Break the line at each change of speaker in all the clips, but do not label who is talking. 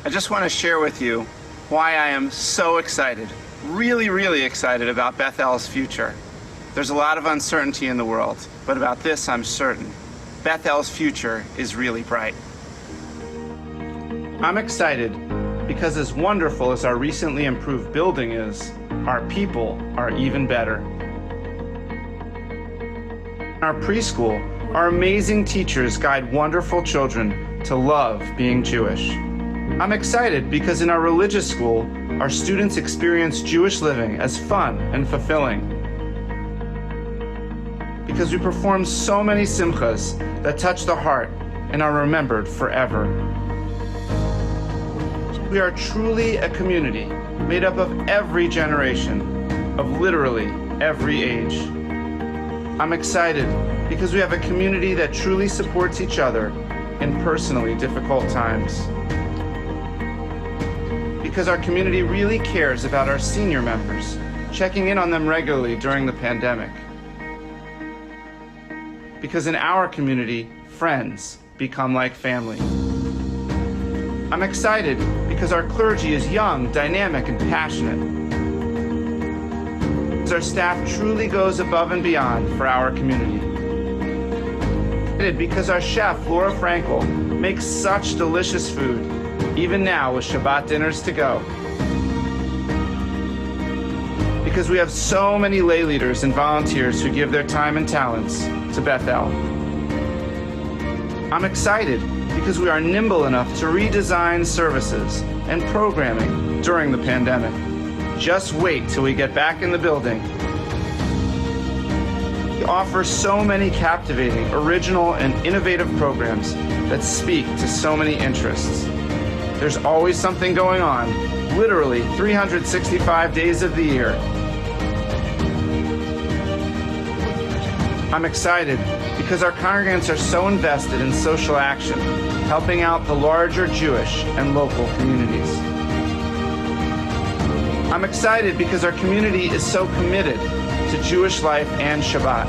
I just want to share with you why I am so excited, really excited about Bethel's future. There's a lot of uncertainty in the world, but about this I'm certain. Bethel's future is really bright. I'm excited because as wonderful as our recently improved building is, our people are even better. In our preschool, our amazing teachers guide wonderful children to love being Jewish. I'm excited because in our religious school, our students experience Jewish living as fun and fulfilling. Because we perform so many simchas that touch the heart and are remembered forever. We are truly a community made up of every generation, of literally every age. I'm excited because we have a community that truly supports each other in personally difficult times. Because our community really cares about our senior members, checking in on them regularly during the pandemic. Because in our community, friends become like family. I'm excited because our clergy is young, dynamic, and passionate. Because our staff truly goes above and beyond for our community. Because our chef, Laura Frankel, makes such delicious food, even now with Shabbat dinners to go. Because we have so many lay leaders and volunteers who give their time and talents to Bethel. I'm excited because we are nimble enough to redesign services and programming during the pandemic. Just wait till we get back in the building. We offer so many captivating, original, and innovative programs that speak to so many interests. There's always something going on, literally 365 days of the year. I'm excited because our congregants are so invested in social action, helping out the larger Jewish and local communities. I'm excited because our community is so committed to Jewish life and Shabbat.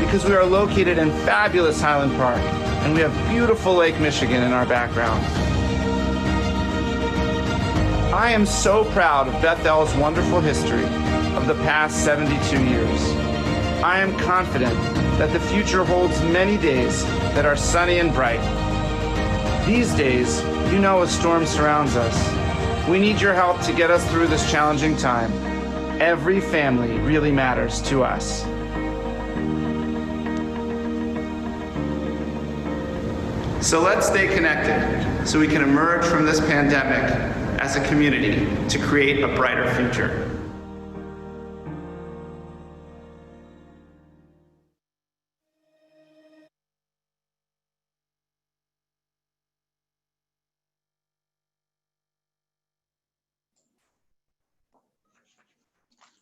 Because we are located in fabulous Highland Park, and we have beautiful Lake Michigan in our background. I am so proud of Bethel's wonderful history of the past 72 years. I am confident that the future holds many days that are sunny and bright. These days, you know a storm surrounds us. We need your help to get us through this challenging time. Every family really matters to us. So let's stay connected so we can emerge from this pandemic as a community to create a brighter future.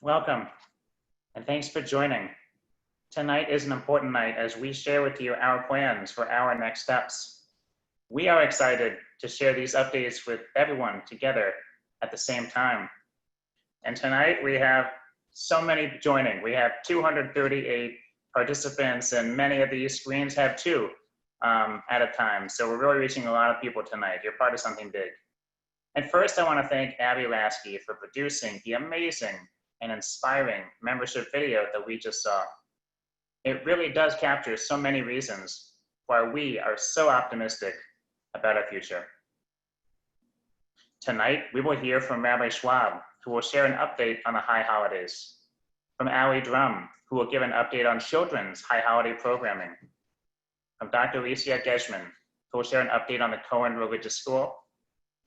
Welcome, and thanks for joining. Tonight is an important night as we share with you our plans for our next steps. We are excited to share these updates with everyone together at the same time. And tonight we have so many joining. We have 238 participants, and many of these screens have two at a time. So we're really reaching a lot of people tonight. You're part of something big. And first, I want to thank Abby Lasky for producing the amazing and inspiring membership video that we just saw. It really does capture so many reasons why we are so optimistic about our future. Tonight, we will hear from Rabbi Schwab, who will share an update on the high holidays, from Ali Drum, who will give an update on children's high holiday programming, from Dr. Alicia Geschman, who will share an update on the Cohen Religious School,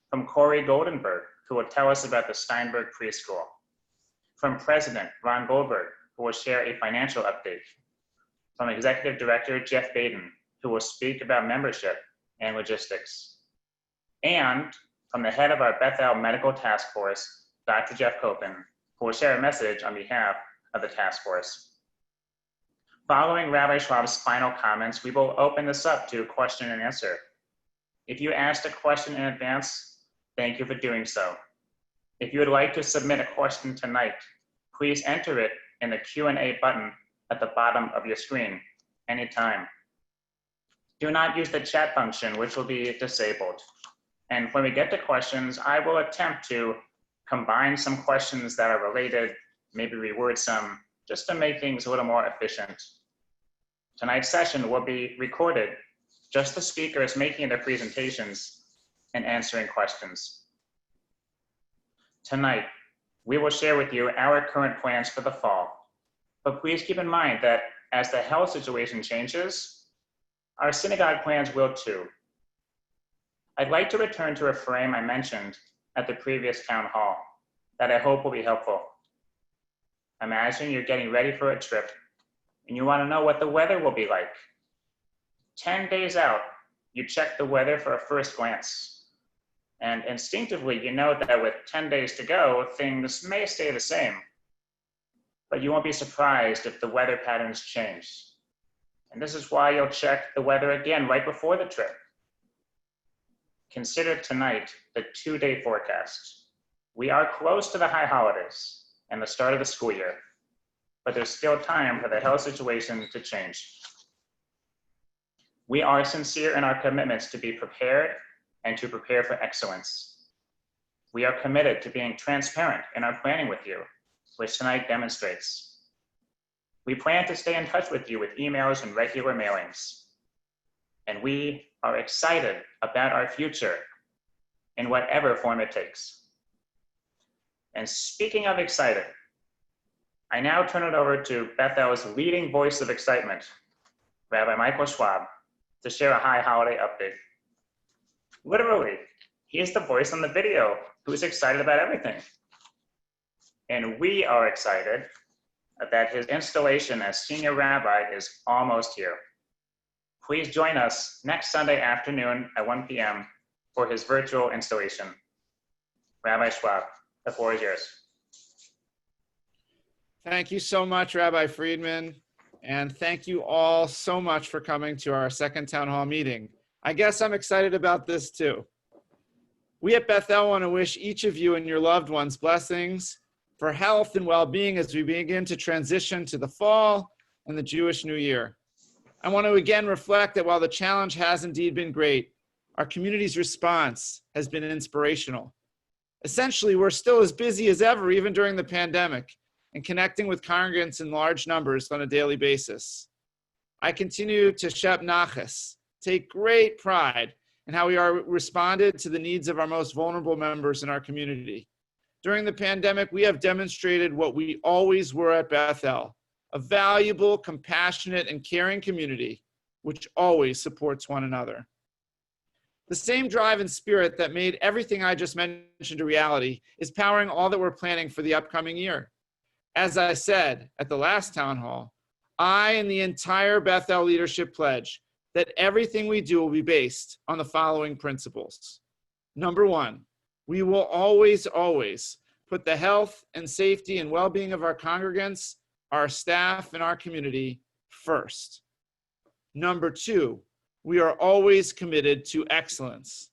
from Corey Goldenberg, who will tell us about the Steinberg Preschool, from President Ron Goldberg, who will share a financial update, from Executive Director Jeff Baden, who will speak about membership and logistics, and from the head of our Bethel Medical Task Force, Dr. Jeff Copen, who will share a message on behalf of the task force. Following Rabbi Schwab's final comments, we will open this up to question and answer. If you asked a question in advance, thank you for doing so. If you would like to submit a question tonight, please enter it in the Q&A button at the bottom of your screen anytime. Do not use the chat function, which will be disabled. And when we get to questions, I will attempt to combine some questions that are related, maybe reword some, just to make things a little more efficient. Tonight's session will be recorded, just the speakers making their presentations and answering questions. Tonight, we will share with you our current plans for the fall, but please keep in mind that as the health situation changes, our synagogue plans will too. I'd like to return to a frame I mentioned at the previous town hall that I hope will be helpful. Imagine you're getting ready for a trip and you want to know what the weather will be like. 10 days out, you check the weather for a first glance. And instinctively, you know that with 10 days to go, things may stay the same. But you won't be surprised if the weather patterns change. And this is why you'll check the weather again right before the trip. Consider tonight the 2-day forecast. We are close to the high holidays and the start of the school year, but there's still time for the health situation to change. We are sincere in our commitments to be prepared and to prepare for excellence. We are committed to being transparent in our planning with you, which tonight demonstrates. We plan to stay in touch with you with emails and regular mailings. And we are excited about our future in whatever form it takes. And speaking of excited, I now turn it over to Bethel's leading voice of excitement, Rabbi Michael Schwab, to share a high holiday update. Literally, he is the voice on the video who is excited about everything. And we are excited that his installation as senior rabbi is almost here. Please join us next Sunday afternoon at 1 p.m. for his virtual installation. Rabbi Schwab, the floor is yours.
Thank you so much, Rabbi Friedman. And thank you all so much for coming to our second town hall meeting. I guess I'm excited about this too. We at Bethel want to wish each of you and your loved ones blessings for health and well-being as we begin to transition to the fall and the Jewish New Year. I want to again reflect that while the challenge has indeed been great, our community's response has been inspirational. Essentially, we're still as busy as ever, even during the pandemic, and connecting with congregants in large numbers on a daily basis. I continue to shep nachas, take great pride in how we are responded to the needs of our most vulnerable members in our community. During the pandemic, we have demonstrated what we always were at Bethel, a valuable, compassionate, and caring community, which always supports one another. The same drive and spirit that made everything I just mentioned a reality is powering all that we're planning for the upcoming year. As I said at the last town hall, I and the entire Bethel leadership pledge that everything we do will be based on the following principles. Number one, we will always, always put the health and safety and well-being of our congregants, our staff, and our community first. Number two, we are always committed to excellence.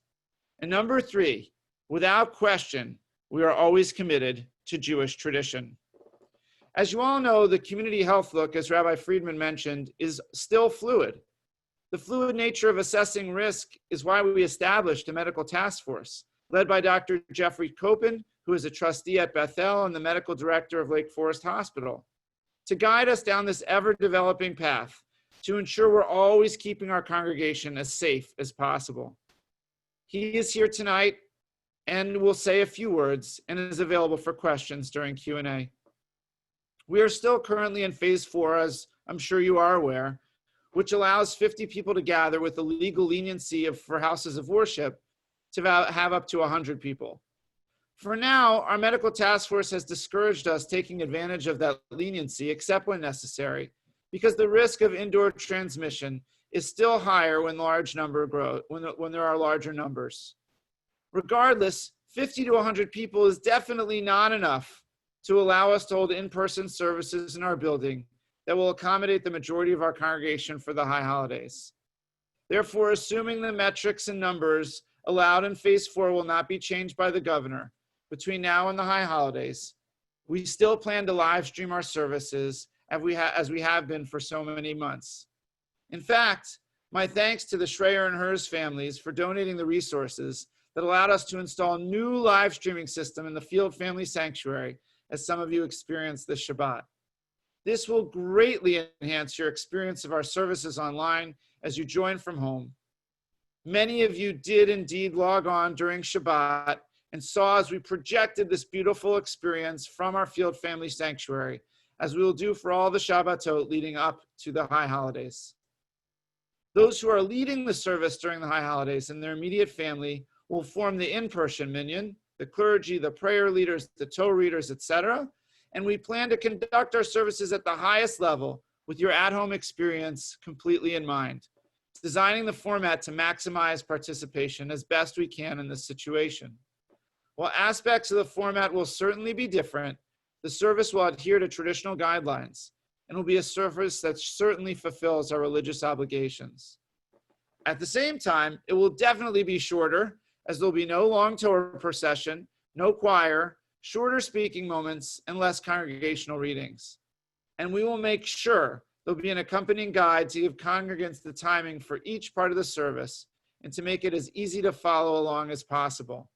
And number three, without question, we are always committed to Jewish tradition. As you all know, the community health look, as Rabbi Friedman mentioned, is still fluid. The fluid nature of assessing risk is why we established a medical task force led by Dr. Jeffrey Copen, who is a trustee at Bethel and the medical director of Lake Forest Hospital, to guide us down this ever-developing path to ensure we're always keeping our congregation as safe as possible. He is here tonight and will say a few words and is available for questions during Q&A. We are still currently in phase 4, as I'm sure you are aware, which allows 50 people to gather with the legal leniency for houses of worship to have up to 100 people. For now, our medical task force has discouraged us taking advantage of that leniency, except when necessary, because the risk of indoor transmission is still higher when when there are larger numbers. Regardless, 50 to 100 people is definitely not enough to allow us to hold in-person services in our building that will accommodate the majority of our congregation for the high holidays. Therefore, assuming the metrics and numbers allowed in phase 4 will not be changed by the governor between now and the high holidays, we still plan to live stream our services as we have been for so many months. In fact, my thanks to the Schreier and Hers families for donating the resources that allowed us to install a new live streaming system in the Field Family Sanctuary, as some of you experienced this Shabbat. This will greatly enhance your experience of our services online as you join from home. Many of you did indeed log on during Shabbat and saw as we projected this beautiful experience from our Field Family Sanctuary, as we will do for all the Shabbatot leading up to the high holidays. Those who are leading the service during the high holidays and their immediate family will form the in-person minyan, the clergy, the prayer leaders, the Torah readers, etc. And we plan to conduct our services at the highest level with your at-home experience completely in mind, designing the format to maximize participation as best we can in this situation. While aspects of the format will certainly be different, the service will adhere to traditional guidelines and will be a service that certainly fulfills our religious obligations. At the same time, it will definitely be shorter, as there will be no long Torah procession, no choir, shorter speaking moments, and less congregational readings. And we will make sure there'll be an accompanying guide to give congregants the timing for each part of the service and to make it as easy to follow along as possible.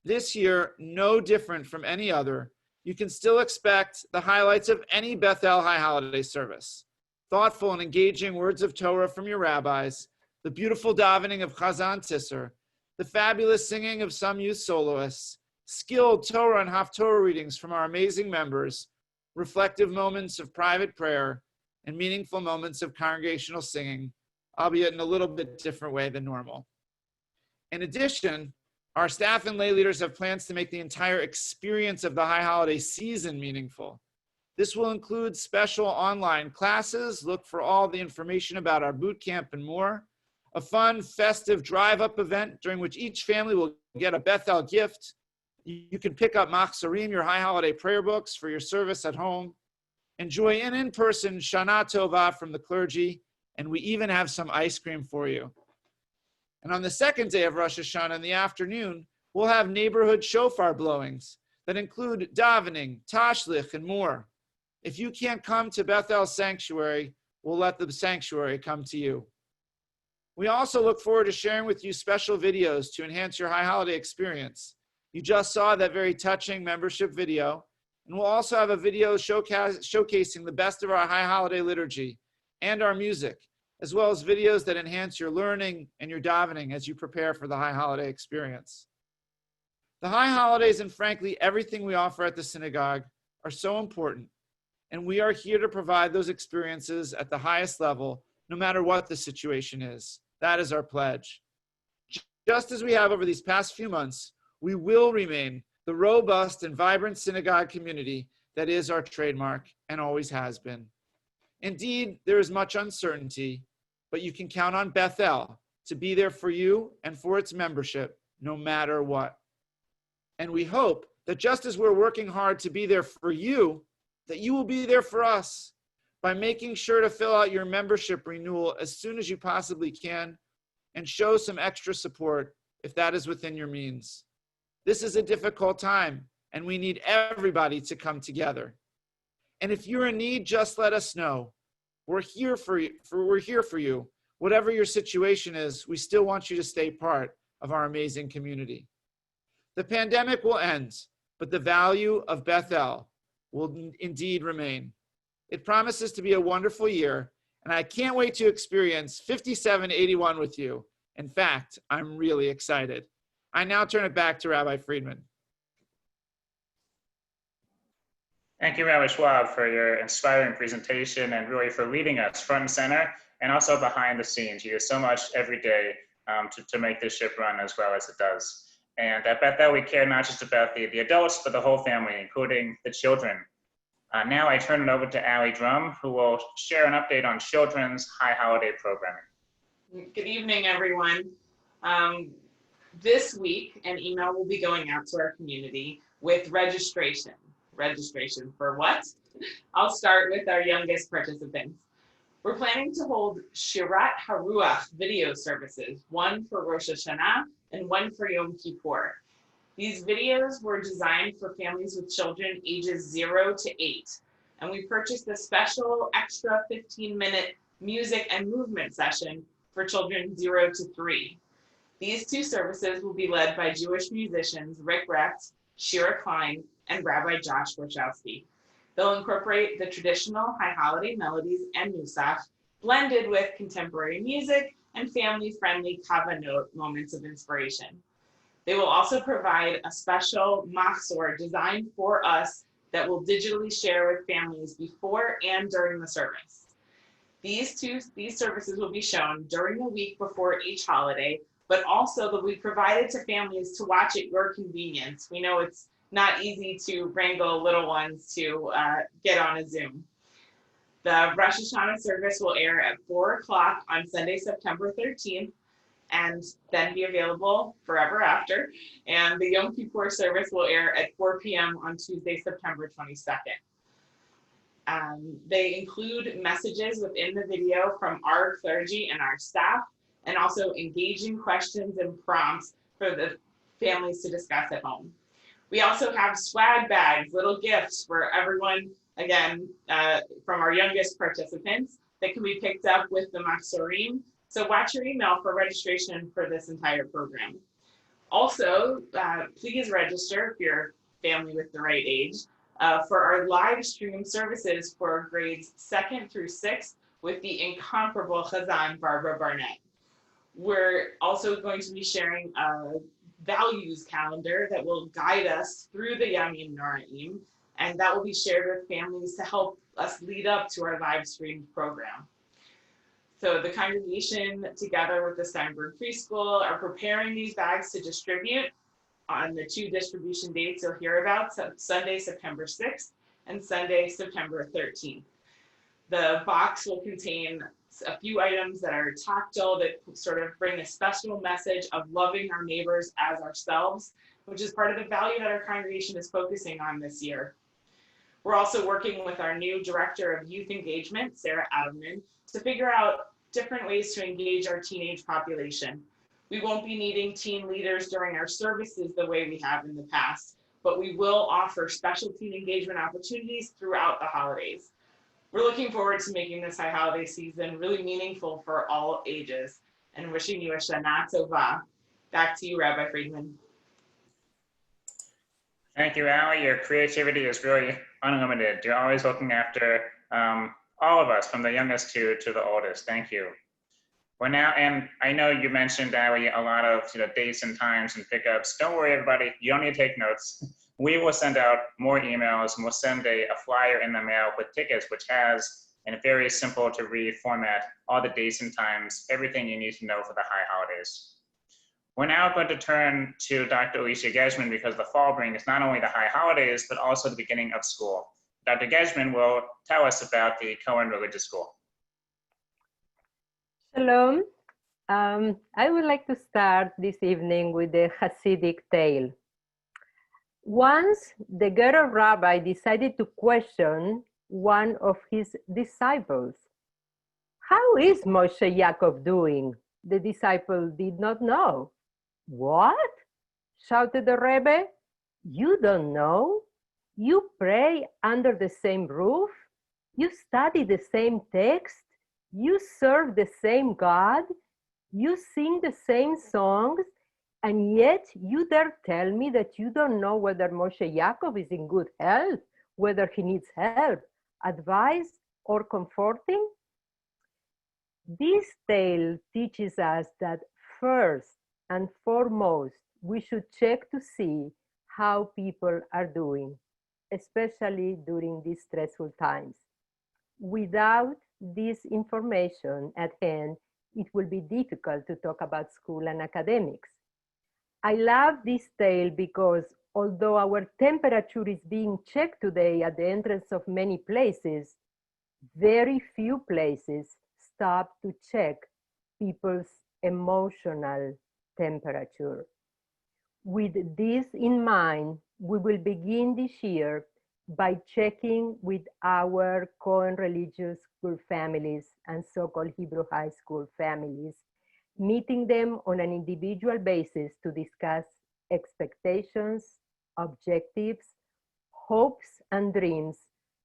This year, no different from any other, you can still expect the highlights of any Bethel High Holiday service. Thoughtful and engaging words of Torah from your rabbis, the beautiful davening of Chazan Tisser, the fabulous singing of some youth soloists, skilled Torah and Haftorah readings from our amazing members, reflective moments of private prayer, and meaningful moments of congregational singing, albeit in a little bit different way than normal. In addition, our staff and lay leaders have plans to make the entire experience of the high holiday season meaningful. This will include special online classes, look for all the information about our boot camp and more, a fun, festive drive-up event during which each family will get a Bethel gift. You can pick up Machzorim, your high holiday prayer books for your service at home. Enjoy an in-person Shana Tova from the clergy, and we even have some ice cream for you. And on the second day of Rosh Hashanah in the afternoon, we'll have neighborhood shofar blowings that include davening, tashlich, and more. If you can't come to Bethel Sanctuary, we'll let the sanctuary come to you. We also look forward to sharing with you special videos to enhance your high holiday experience. You just saw that very touching membership video, and we'll also have a video showcasing the best of our high holiday liturgy and our music, as well as videos that enhance your learning and your davening as you prepare for the high holiday experience. The high holidays and frankly, everything we offer at the synagogue are so important, and we are here to provide those experiences at the highest level, no matter what the situation is. That is our pledge. Just as we have over these past few months, we will remain the robust and vibrant synagogue community that is our trademark and always has been. Indeed, there is much uncertainty, but you can count on Bethel to be there for you and for its membership, no matter what. And we hope that just as we're working hard to be there for you, that you will be there for us by making sure to fill out your membership renewal as soon as you possibly can and show some extra support if that is within your means. This is a difficult time, and we need everybody to come together. And if you're in need, just let us know. We're here for you. Whatever your situation is, we still want you to stay part of our amazing community. The pandemic will end, but the value of Bethel will indeed remain. It promises to be a wonderful year, and I can't wait to experience 5781 with you. In fact, I'm really excited. I now turn it back to Rabbi Friedman.
Thank you, Rabbi Schwab, for your inspiring presentation and really for leading us front and center and also behind the scenes. You do so much every day to make this ship run as well as it does. And at Bethel, we care not just about the adults, but the whole family, including the children. Now I turn it over to Allie Drum, who will share an update on children's high holiday programming.
Good evening, everyone. This week, an email will be going out to our community with registration. Registration for what? I'll start with our youngest participants. We're planning to hold Shirat Haruach video services, one for Rosh Hashanah and one for Yom Kippur. These videos were designed for families with children ages 0 to 8, and we purchased a special extra 15-minute music and movement session for children 0 to 3. These two services will be led by Jewish musicians Rick Recht, Shira Klein, and Rabbi Josh Warshowski. They'll incorporate the traditional high holiday melodies and nusach, blended with contemporary music and family-friendly kava note moments of inspiration. They will also provide a special machzor designed for us that we'll digitally share with families before and during the service. These services will be shown during the week before each holiday, but also they'll be provided to families to watch at your convenience. We know it's not easy to wrangle little ones to get on a Zoom. The Rosh Hashanah service will air at 4 o'clock on Sunday, September 13th, and then be available forever after. And the Yom Kippur service will air at 4 p.m. on Tuesday, September 22nd. They include messages within the video from our clergy and our staff, and also engaging questions and prompts for the families to discuss at home. We also have swag bags, little gifts for everyone, again, from our youngest participants that can be picked up with the Machzorim. So watch your email for registration for this entire program. Also, please register if you're a family with the right age for our live stream services for grades 2nd through 6th with the incomparable Chazan Barbara Barnett. We're also going to be sharing a values calendar that will guide us through the Yamim Noraim, and that will be shared with families to help us lead up to our live stream program. So the congregation, together with the Steinberg Preschool, are preparing these bags to distribute on the 2 distribution dates you'll hear about, so Sunday, September 6th and Sunday, September 13th. The box will contain a few items that are tactile that sort of bring a special message of loving our neighbors as ourselves, which is part of the value that our congregation is focusing on this year. We're also working with our new Director of Youth Engagement, Sarah Adamman, to figure out different ways to engage our teenage population. We won't be needing teen leaders during our services the way we have in the past, but we will offer special teen engagement opportunities throughout the holidays. We're looking forward to making this high holiday season really meaningful for all ages and wishing you a Shana Tova. Back to you, Rabbi Friedman.
Thank you, Allie. Your creativity is really unlimited. You're always looking after all of us, from the youngest to the oldest. Thank you. We're now, and I know you mentioned, Allie, a lot of dates and times and pickups. Don't worry, everybody. You don't need to take notes. We will send out more emails, and we'll send a flyer in the mail with tickets, which has, in a very simple to read format, all the dates and times, everything you need to know for the high holidays. We're now going to turn to Dr. Alicia Gesman, because the fall brings not only the high holidays, but also the beginning of school. Dr. Gesman will tell us about the Cohen Religious School.
Shalom. I would like to start this evening with a Hasidic tale. Once, the ghetto rabbi decided to question one of his disciples. How is Moshe Yaakov doing? The disciple did not know. What? Shouted the Rebbe. You don't know? You pray under the same roof? You study the same text? You serve the same God? You sing the same songs? And yet you dare tell me that you don't know whether Moshe Yaakov is in good health, whether he needs help, advice, or comforting? This tale teaches us that first and foremost, we should check to see how people are doing, especially during these stressful times. Without this information at hand, it will be difficult to talk about school and academics. I love this tale because although our temperature is being checked today at the entrance of many places, very few places stop to check people's emotional temperature. With this in mind, we will begin this year by checking with our Cohen Religious School families and so-called Hebrew High School families, meeting them on an individual basis to discuss expectations, objectives, hopes, and dreams,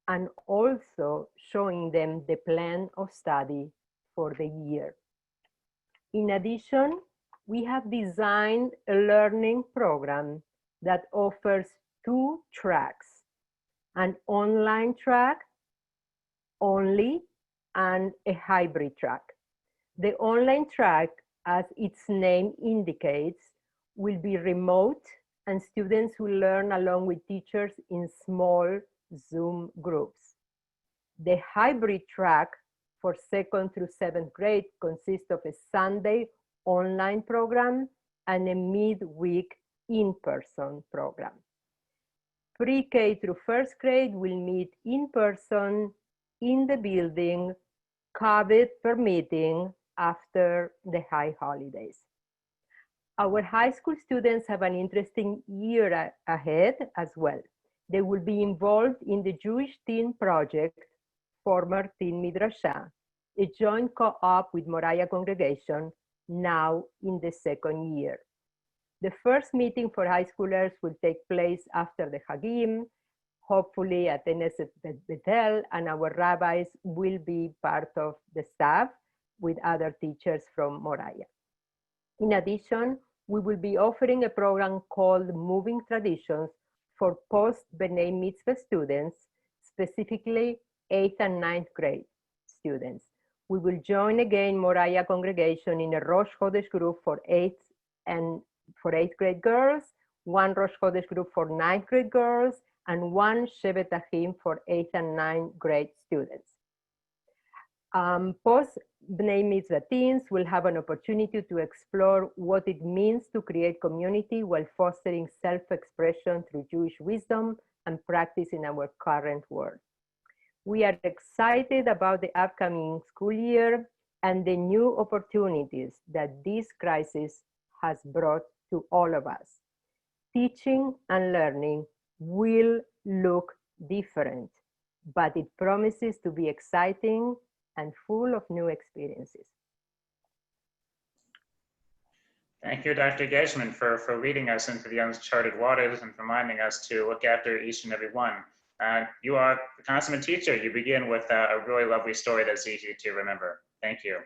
and also showing them the plan of study for the year. In addition, we have designed a learning program that offers 2 tracks, an online track only and a hybrid track. The online track, as its name indicates, will be remote and students will learn along with teachers in small Zoom groups. The hybrid track for 2nd through 7th grade consists of a Sunday online program and a midweek in-person program. Pre-K through 1st grade will meet in person in the building, COVID permitting, after the high holidays. Our high school students have an interesting year ahead as well. They will be involved in the Jewish Teen Project, former Teen Midrashah, a joint co-op with Moriah congregation, now in the 2nd year. The first meeting for high schoolers will take place after the Hagim, hopefully at Knesset Bethel, and our rabbis will be part of the staff with other teachers from Moriah. In addition, we will be offering a program called Moving Traditions for post-B'nai Mitzvah students, specifically 8th and 9th grade students. We will join again Moriah congregation in a Rosh Chodesh group for 8th grade girls, 1 Rosh Chodesh group for 9th grade girls, and 1 Shevet Achim for 8th and 9th grade students. Post-B'nai Mitzvah teens will have an opportunity to explore what it means to create community while fostering self-expression through Jewish wisdom and practice in our current world. We are excited about the upcoming school year and the new opportunities that this crisis has brought to all of us. Teaching and learning will look different, but it promises to be exciting and full of new experiences.
Thank you, Dr. Geschman, for leading us into the uncharted waters and reminding us to look after each and every one. You are the consummate teacher. You begin with a really lovely story that's easy to remember. Thank you.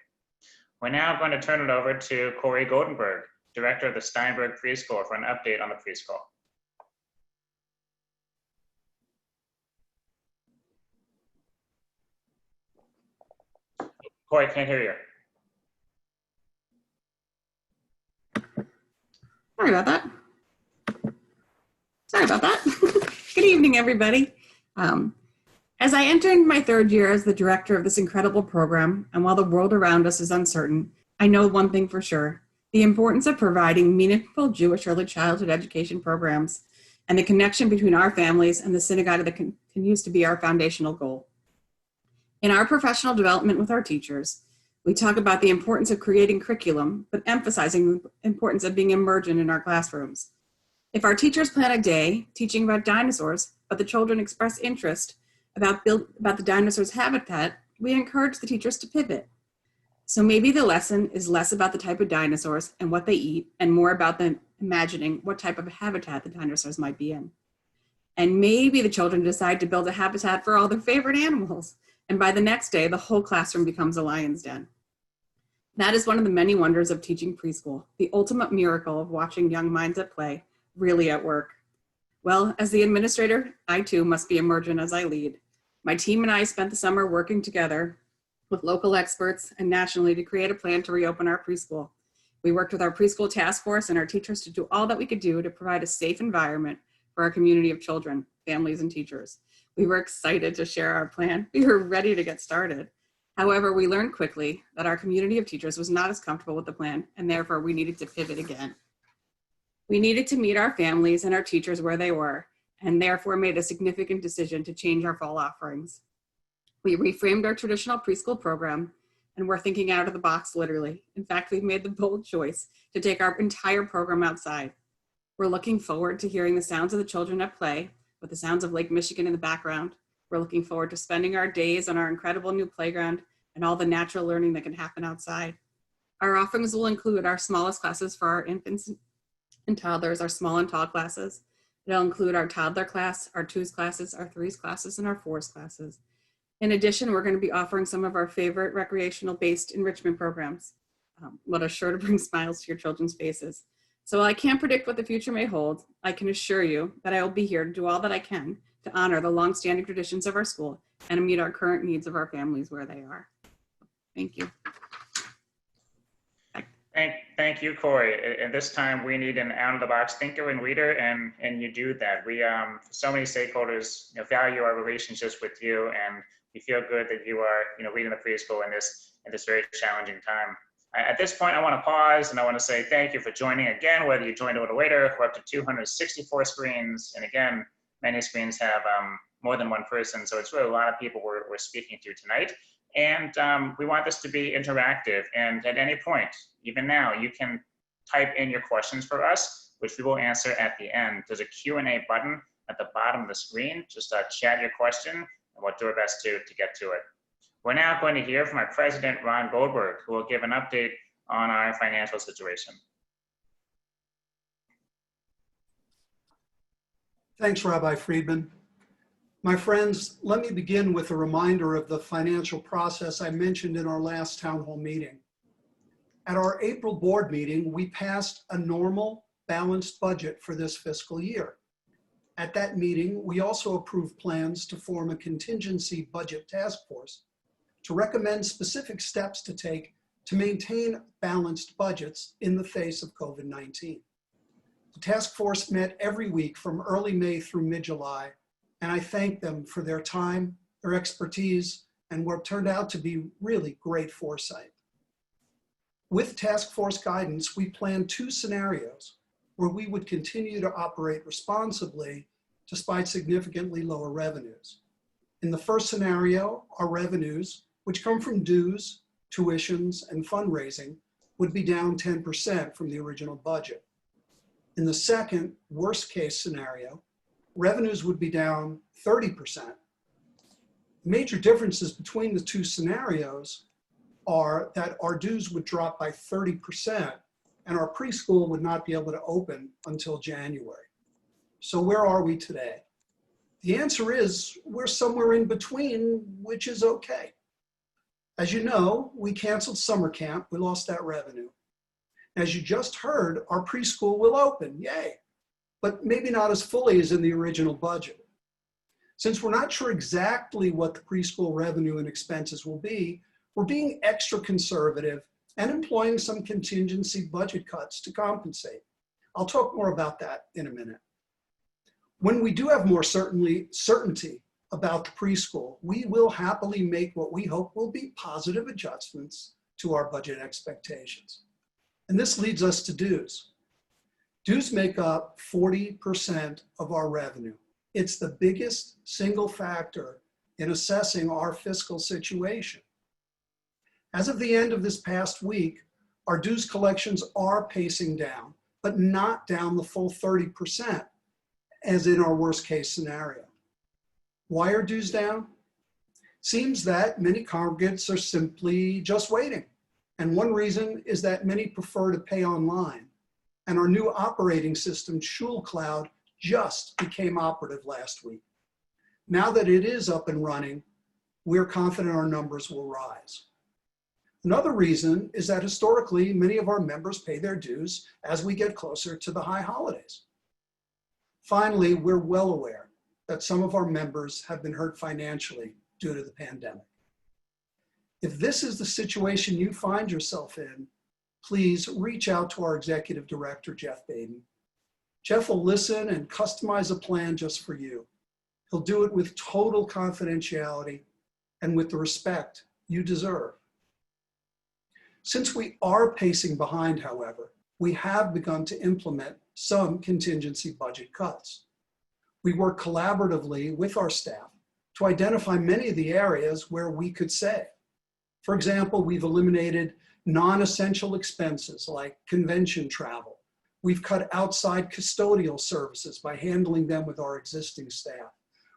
We're now going to turn it over to Corey Goldenberg, Director of the Steinberg Preschool, for an update on the preschool. Corey, can't hear you.
Sorry about that. Good evening, everybody. As I entered my 3rd year as the director of this incredible program, and while the world around us is uncertain, I know one thing for sure: the importance of providing meaningful Jewish early childhood education programs and the connection between our families and the synagogue that continues to be our foundational goal. In our professional development with our teachers, we talk about the importance of creating curriculum, but emphasizing the importance of being emergent in our classrooms. If our teachers plan a day teaching about dinosaurs, but the children express interest about the dinosaurs' habitat, we encourage the teachers to pivot. So maybe the lesson is less about the type of dinosaurs and what they eat, and more about them imagining what type of habitat the dinosaurs might be in. And maybe the children decide to build a habitat for all their favorite animals, and by the next day, the whole classroom becomes a lion's den. That is one of the many wonders of teaching preschool, the ultimate miracle of watching young minds at play, really at work. Well, as the administrator, I too must be emergent as I lead. My team and I spent the summer working together with local experts and nationally to create a plan to reopen our preschool. We worked with our preschool task force and our teachers to do all that we could do to provide a safe environment for our community of children, families, and teachers. We were excited to share our plan. We were ready to get started. However, we learned quickly that our community of teachers was not as comfortable with the plan, and therefore we needed to pivot again. We needed to meet our families and our teachers where they were, and therefore made a significant decision to change our fall offerings. We reframed our traditional preschool program, and we're thinking out of the box, literally. In fact, we've made the bold choice to take our entire program outside. We're looking forward to hearing the sounds of the children at play, with the sounds of Lake Michigan in the background. We're looking forward to spending our days on our incredible new playground and all the natural learning that can happen outside. Our offerings will include our smallest classes for our infants and toddlers, our small and tall classes. It'll include our toddler class, our 2s classes, our 3s classes, and our 4s classes. In addition, we're going to be offering some of our favorite recreational-based enrichment programs. what are sure to bring smiles to your children's faces. So while I can't predict what the future may hold, I can assure you that I will be here to do all that I can to honor the longstanding traditions of our school and to meet our current needs of our families where they are. Thank you.
Thank you, Corey. At this time, we need an out-of-the-box thinker and leader, and you do that. We, so many stakeholders, value our relationships with you, and we feel good that you are, leading the preschool in this very challenging time. At this point, I want to pause and I want to say thank you for joining again. Whether you joined a little later, we're up to 264 screens, and again, many screens have more than one person, so it's really a lot of people we're speaking to tonight. And we want this to be interactive. And at any point, even now, you can type in your questions for us, which we will answer at the end. There's a Q&A button at the bottom of the screen. Just chat your question, and we'll do our best to get to it. We're now going to hear from our president, Ron Goldberg, who will give an update on our financial situation.
Thanks, Rabbi Friedman. My friends, let me begin with a reminder of the financial process I mentioned in our last town hall meeting. At our April board meeting, we passed a normal, balanced budget for this fiscal year. At that meeting, we also approved plans to form a contingency budget task force to recommend specific steps to take to maintain balanced budgets in the face of COVID-19. The task force met every week from early May through mid-July, and I thank them for their time, their expertise, and what turned out to be really great foresight. With task force guidance, we planned 2 scenarios where we would continue to operate responsibly despite significantly lower revenues. In the first scenario, our revenues, which come from dues, tuitions, and fundraising, would be down 10% from the original budget. In the second, worst case scenario, revenues would be down 30%. Major differences between the 2 scenarios are that our dues would drop by 30% and our preschool would not be able to open until January. So where are we today? The answer is we're somewhere in between, which is okay. As you know, we canceled summer camp. We lost that revenue. As you just heard, our preschool will open, yay, but maybe not as fully as in the original budget. Since we're not sure exactly what the preschool revenue and expenses will be, we're being extra conservative and employing some contingency budget cuts to compensate. I'll talk more about that in a minute. When we do have more certainty about the preschool, we will happily make what we hope will be positive adjustments to our budget expectations. And this leads us to dues. Dues make up 40% of our revenue. It's the biggest single factor in assessing our fiscal situation. As of the end of this past week, our dues collections are pacing down, but not down the full 30%, as in our worst case scenario. Why are dues down? Seems that many congregants are simply just waiting. And one reason is that many prefer to pay online. And our new operating system, SchulCloud, just became operative last week. Now that it is up and running, we're confident our numbers will rise. Another reason is that historically, many of our members pay their dues as we get closer to the high holidays. Finally, we're well aware that some of our members have been hurt financially due to the pandemic. If this is the situation you find yourself in, please reach out to our executive director, Jeff Baden. Jeff will listen and customize a plan just for you. He'll do it with total confidentiality and with the respect you deserve. Since we are pacing behind, however, we have begun to implement some contingency budget cuts. We work collaboratively with our staff to identify many of the areas where we could save. For example, we've eliminated non-essential expenses like convention travel. We've cut outside custodial services by handling them with our existing staff.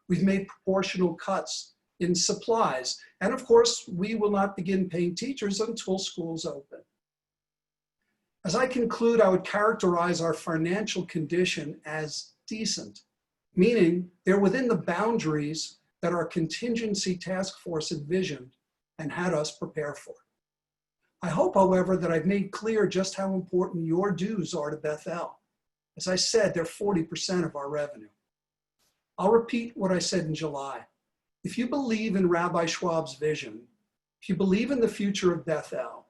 We've made proportional cuts in supplies. And of course, we will not begin paying teachers until schools open. As I conclude, I would characterize our financial condition as decent, meaning they're within the boundaries that our contingency task force envisioned and had us prepare for. I hope, however, that I've made clear just how important your dues are to Bethel. As I said, they're 40% of our revenue. I'll repeat what I said in July. If you believe in Rabbi Schwab's vision, if you believe in the future of Bethel,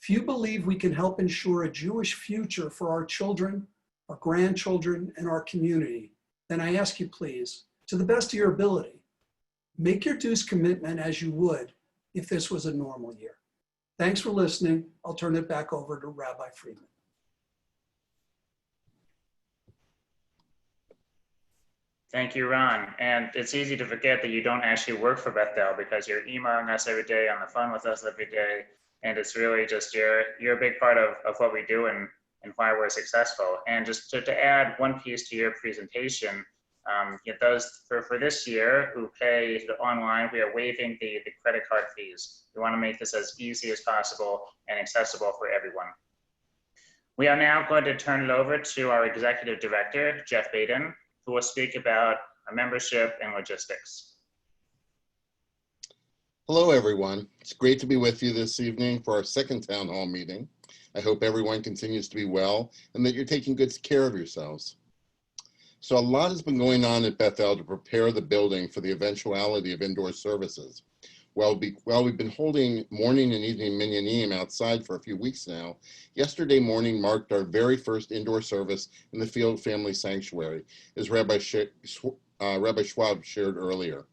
if you believe we can help ensure a Jewish future for our children, our grandchildren, and our community, then I ask you please, to the best of your ability, make your dues commitment as you would if this was a normal year. Thanks for listening. I'll turn it back over to Rabbi Friedman.
Thank you, Ron. And it's easy to forget that you don't actually work for Bethel because you're emailing us every day, on the phone with us every day. And it's really just, you're a big part of what we do and why we're successful. And just to add one piece to your presentation, for this year who pay online, we are waiving the credit card fees. We want to make this as easy as possible and accessible for everyone. We are now going to turn it over to our Executive Director, Jeff Baden, who will speak about our membership and logistics.
Hello, everyone. It's great to be with you this evening for our second town hall meeting. I hope everyone continues to be well and that you're taking good care of yourselves. So a lot has been going on at Bethel to prepare the building for the eventuality of indoor services. While we've been holding morning and evening minyanim outside for a few weeks now, yesterday morning marked our very first indoor service in the Field Family Sanctuary, as Rabbi Schwab shared earlier.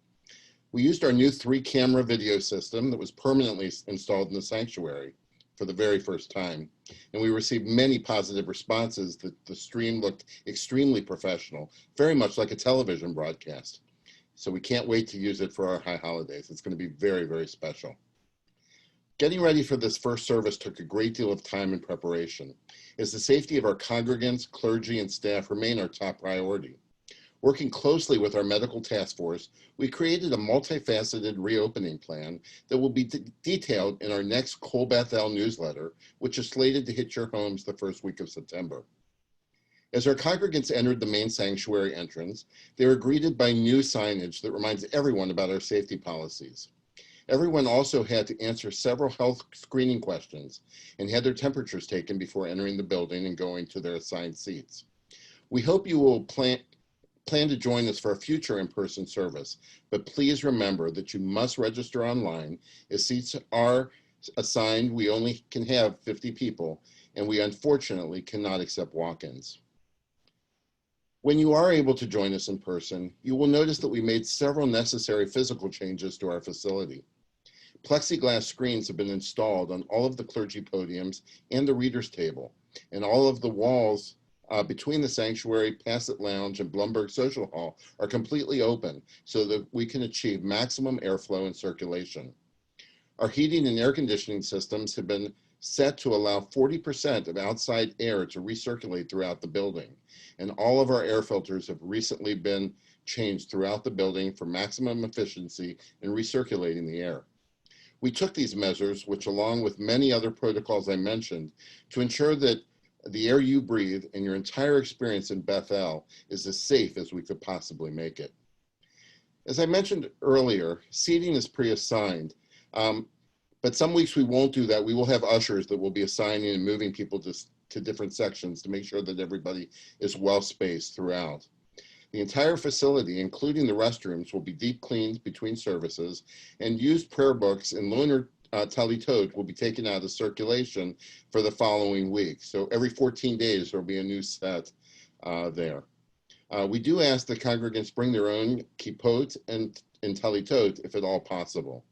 We used our new 3-camera video system that was permanently installed in the sanctuary for the very first time, and we received many positive responses that the stream looked extremely professional, very much like a television broadcast. So we can't wait to use it for our high holidays. It's going to be very, very special. Getting ready for this first service took a great deal of time and preparation, as the safety of our congregants, clergy, and staff remain our top priority. Working closely with our medical task force, we created a multifaceted reopening plan that will be detailed in our next Kol Bethel newsletter, which is slated to hit your homes the first week of September. As our congregants entered the main sanctuary entrance, they were greeted by new signage that reminds everyone about our safety policies. Everyone also had to answer several health screening questions and had their temperatures taken before entering the building and going to their assigned seats. We hope you will plan to join us for a future in-person service, but please remember that you must register online, as seats are assigned. We only can have 50 people, and we unfortunately cannot accept walk-ins. When you are able to join us in person, you will notice that we made several necessary physical changes to our facility. Plexiglass screens have been installed on all of the clergy podiums and the reader's table, and all of the walls between the sanctuary, Passett Lounge, and Blumberg Social Hall are completely open so that we can achieve maximum airflow and circulation. Our heating and air conditioning systems have been set to allow 40% of outside air to recirculate throughout the building, and all of our air filters have recently been changed throughout the building for maximum efficiency in recirculating the air. We took these measures, which along with many other protocols I mentioned, to ensure that the air you breathe and your entire experience in Bethel is as safe as we could possibly make it. As I mentioned earlier, seating is pre-assigned, but some weeks we won't do that. We will have ushers that will be assigning and moving people to different sections to make sure that everybody is well spaced throughout. The entire facility, including the restrooms, will be deep cleaned between services, and used prayer books and loaner talitot will be taken out of circulation for the following week. So every 14 days, there'll be a new set there. We do ask the congregants bring their own kippot and talitot if at all possible.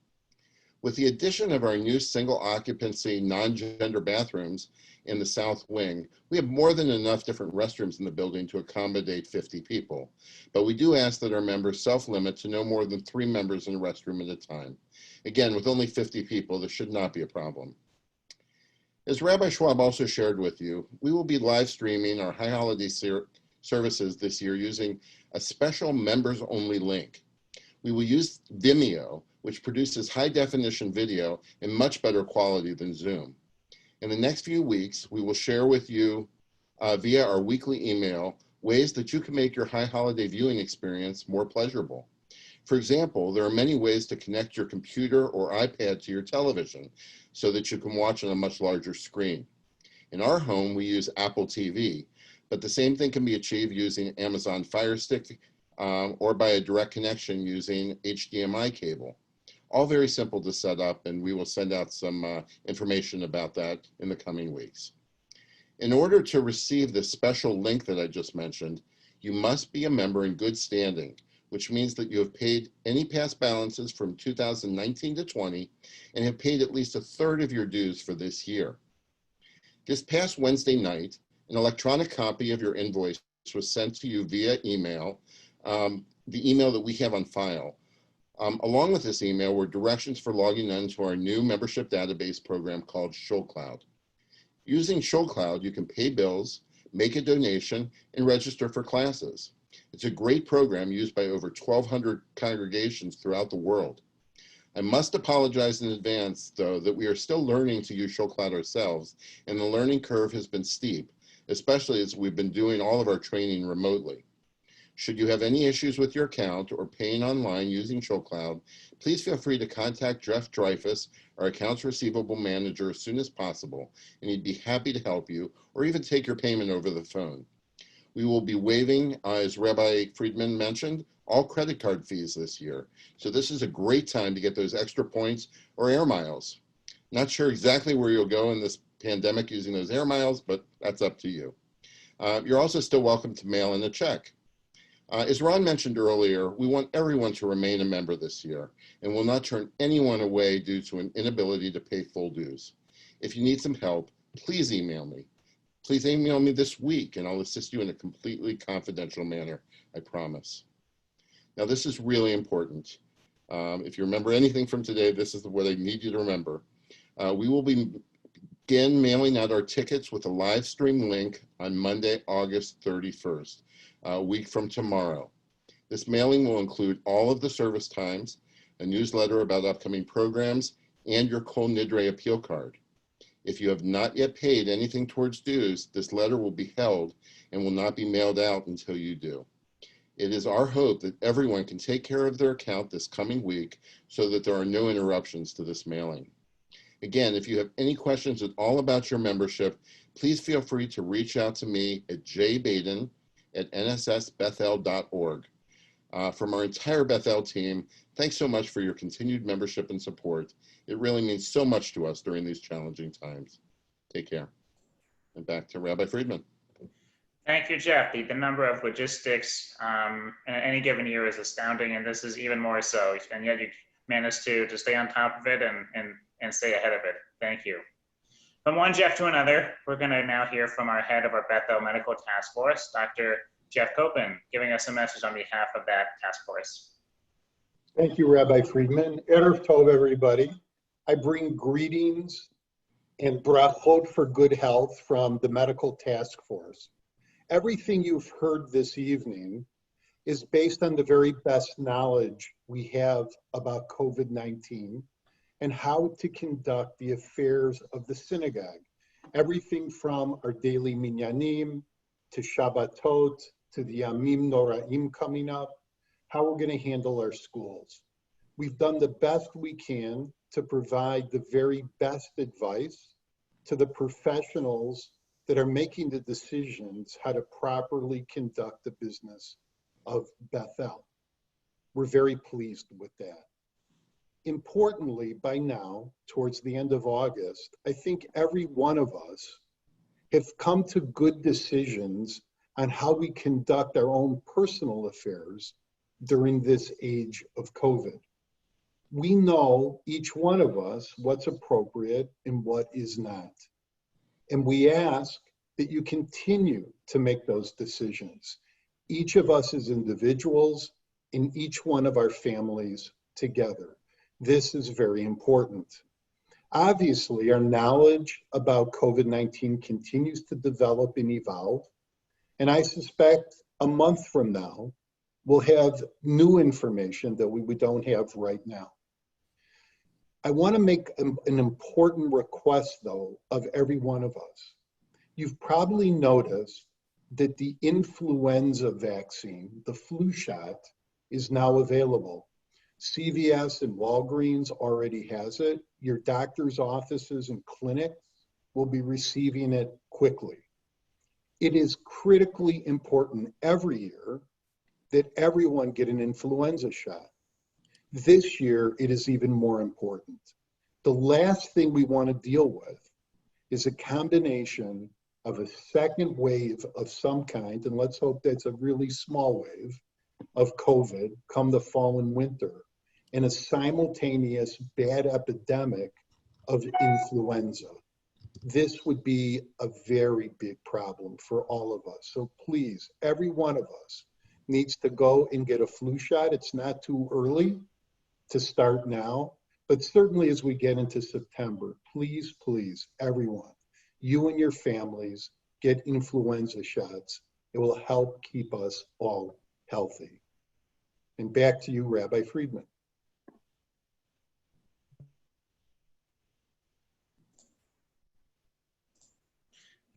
With the addition of our new single occupancy, non-gender bathrooms in the south wing, we have more than enough different restrooms in the building to accommodate 50 people. But we do ask that our members self-limit to no more than 3 members in a restroom at a time. Again, with only 50 people, this should not be a problem. As Rabbi Schwab also shared with you, we will be live streaming our high holiday services this year using a special members-only link. We will use Vimeo, which produces high-definition video in much better quality than Zoom. In the next few weeks, we will share with you via our weekly email ways that you can make your high holiday viewing experience more pleasurable. For example, there are many ways to connect your computer or iPad to your television so that you can watch on a much larger screen. In our home, we use Apple TV, but the same thing can be achieved using Amazon Fire Stick or by a direct connection using HDMI cable. All very simple to set up, and we will send out some information about that in the coming weeks. In order to receive the special link that I just mentioned, you must be a member in good standing, which means that you have paid any past balances from 2019 to 20 and have paid at least a third of your dues for this year. This past Wednesday night, an electronic copy of your invoice was sent to you via email, the email that we have on file. Along with this email were directions for logging into our new membership database program called Hall2. Using Hall2, you can pay bills, make a donation, and register for classes. It's a great program used by over 1,200 congregations throughout the world. I must apologize in advance, though, that we are still learning to use Hall2 ourselves, and the learning curve has been steep, especially as we've been doing all of our training remotely. Should you have any issues with your account or paying online using Hall2, please feel free to contact Jeff Dreyfus, our accounts receivable manager, as soon as possible, and he'd be happy to help you or even take your payment over the phone. We will be waiving, as Rabbi Friedman mentioned, all credit card fees this year. So this is a great time to get those extra points or air miles. Not sure exactly where you'll go in this pandemic using those air miles, but that's up to you. You're also still welcome to mail in a check. As Ron mentioned earlier, we want everyone to remain a member this year and will not turn anyone away due to an inability to pay full dues. If you need some help, please email me. Please email me this week and I'll assist you in a completely confidential manner, I promise. Now, this is really important. If you remember anything from today, this is what I need you to remember. We will begin mailing out our tickets with a live stream link on Monday, August 31st, a week from tomorrow. This mailing will include all of the service times, a newsletter about upcoming programs, and your Kol Nidre appeal card. If you have not yet paid anything towards dues, this letter will be held and will not be mailed out until you do. It is our hope that everyone can take care of their account this coming week so that there are no interruptions to this mailing. Again, if you have any questions at all about your membership, please feel free to reach out to me at jbaden@nssbethel.org. From our entire Bethel team, thanks so much for your continued membership and support. It really means so much to us during these challenging times. Take care. And back to Rabbi Friedman.
Thank you, Jeff. The number of logistics in any given year is astounding, and this is even more so. And yet you managed to stay on top of it and stay ahead of it. Thank you. From one Jeff to another, we're going to now hear from our head of our Bethel Medical Task Force, Dr. Jeff Copen, giving us a message on behalf of that task force.
Thank you, Rabbi Friedman. Erev Tov, everybody. I bring greetings and brachot for good health from the Medical Task Force. Everything you've heard this evening is based on the very best knowledge we have about COVID-19 and how to conduct the affairs of the synagogue. Everything from our daily minyanim, to Shabbatot, to the Yamim Noraim coming up, how we're gonna handle our schools. We've done the best we can to provide the very best advice to the professionals that are making the decisions how to properly conduct the business of Bethel. We're very pleased with that. Importantly, by now, towards the end of August, I think every one of us have come to good decisions on how we conduct our own personal affairs during this age of COVID. We know, each one of us, what's appropriate and what is not. And we ask that you continue to make those decisions, each of us as individuals, in each one of our families together. This is very important. Obviously, our knowledge about COVID-19 continues to develop and evolve, and I suspect a month from now, we'll have new information that we don't have right now. I want to make an important request, though, of every one of us. You've probably noticed that the influenza vaccine, the flu shot, is now available CVS and Walgreens already has it. Your doctor's offices and clinics will be receiving it quickly. It is critically important every year that everyone get an influenza shot. This year, it is even more important. The last thing we want to deal with is a combination of a second wave of some kind, and let's hope that's a really small wave of COVID come the fall and winter, and a simultaneous bad epidemic of influenza. This would be a very big problem for all of us. So please, every one of us needs to go and get a flu shot. It's not too early to start now, but certainly as we get into September, please, please, everyone, you and your families get influenza shots. It will help keep us all healthy. And back to you, Rabbi Friedman.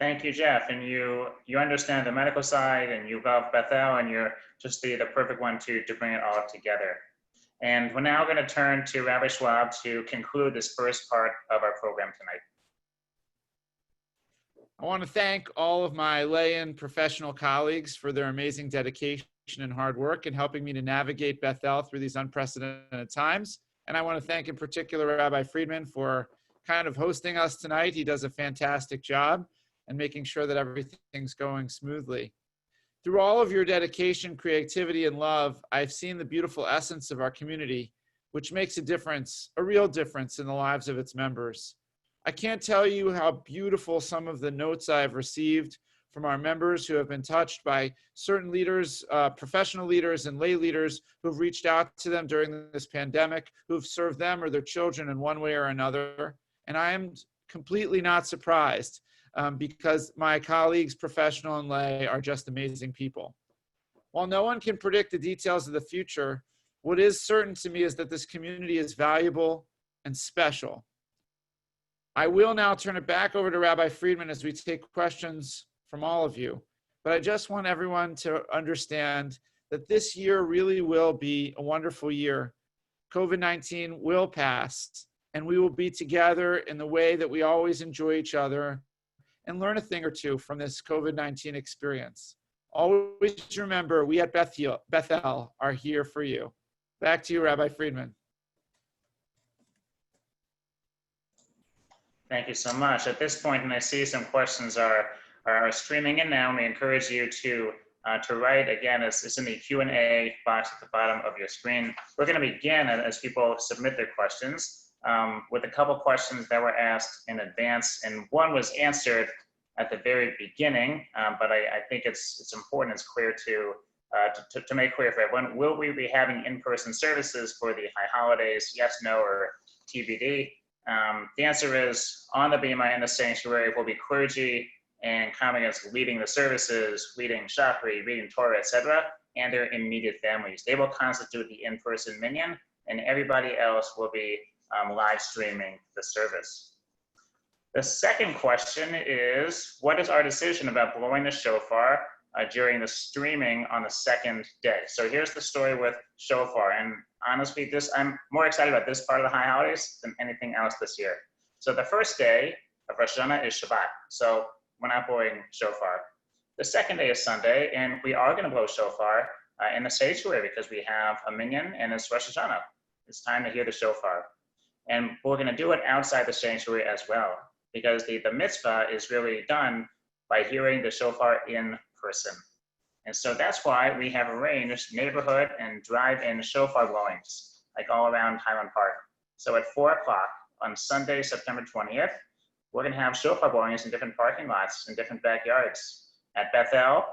Thank you, Jeff. And you understand the medical side, and you love Bethel, and you're just the perfect one to bring it all together. And we're now going to turn to Rabbi Schwab to conclude this first part of our program tonight.
I want to thank all of my lay and professional colleagues for their amazing dedication and hard work in helping me to navigate Bethel through these unprecedented times. And I want to thank in particular Rabbi Friedman for kind of hosting us tonight. He does a fantastic job and making sure that everything's going smoothly. Through all of your dedication, creativity, and love, I've seen the beautiful essence of our community, which makes a difference, a real difference in the lives of its members. I can't tell you how beautiful some of the notes I've received from our members who have been touched by certain leaders, professional leaders and lay leaders who've reached out to them during this pandemic, who've served them or their children in one way or another. And I am completely not surprised because my colleagues, professional and lay, are just amazing people. While no one can predict the details of the future, what is certain to me is that this community is valuable and special. I will now turn it back over to Rabbi Friedman as we take questions from all of you. But I just want everyone to understand that this year really will be a wonderful year. COVID-19 will pass, and we will be together in the way that we always enjoy each other and learn a thing or two from this COVID-19 experience. Always remember, we at Bethel are here for you. Back to you, Rabbi Friedman.
Thank you so much. At this point, and I see some questions are streaming in now, and we encourage you to write. Again, it's in the Q&A box at the bottom of your screen. We're going to begin as people submit their questions with a couple questions that were asked in advance, and one was answered at the very beginning, but I think it's important, it's clear to make clear for everyone. Will we be having in-person services for the high holidays? Yes, no, or TBD? The answer is, on the Bima in the sanctuary will be clergy and congregants leading the services, leading Shachri, reading Torah, etc., and their immediate families. They will constitute the in-person minyan, and everybody else will be live streaming the service. The second question is, what is our decision about blowing the shofar during the streaming on the second day? So here's the story with shofar, and honestly, I'm more excited about this part of the high holidays than anything else this year. So the first day of Rosh Hashanah is Shabbat, so we're not blowing shofar. The second day is Sunday, and we are going to blow shofar in the sanctuary because we have a minyan and it's Rosh Hashanah. It's time to hear the shofar. And we're going to do it outside the sanctuary as well, because the mitzvah is really done by hearing the shofar in person. And so that's why we have arranged neighborhood and drive-in shofar blowings, like all around Highland Park. So at 4 o'clock on Sunday, September 20th, we're gonna have shofar blowings in different parking lots, in different backyards. At Bethel,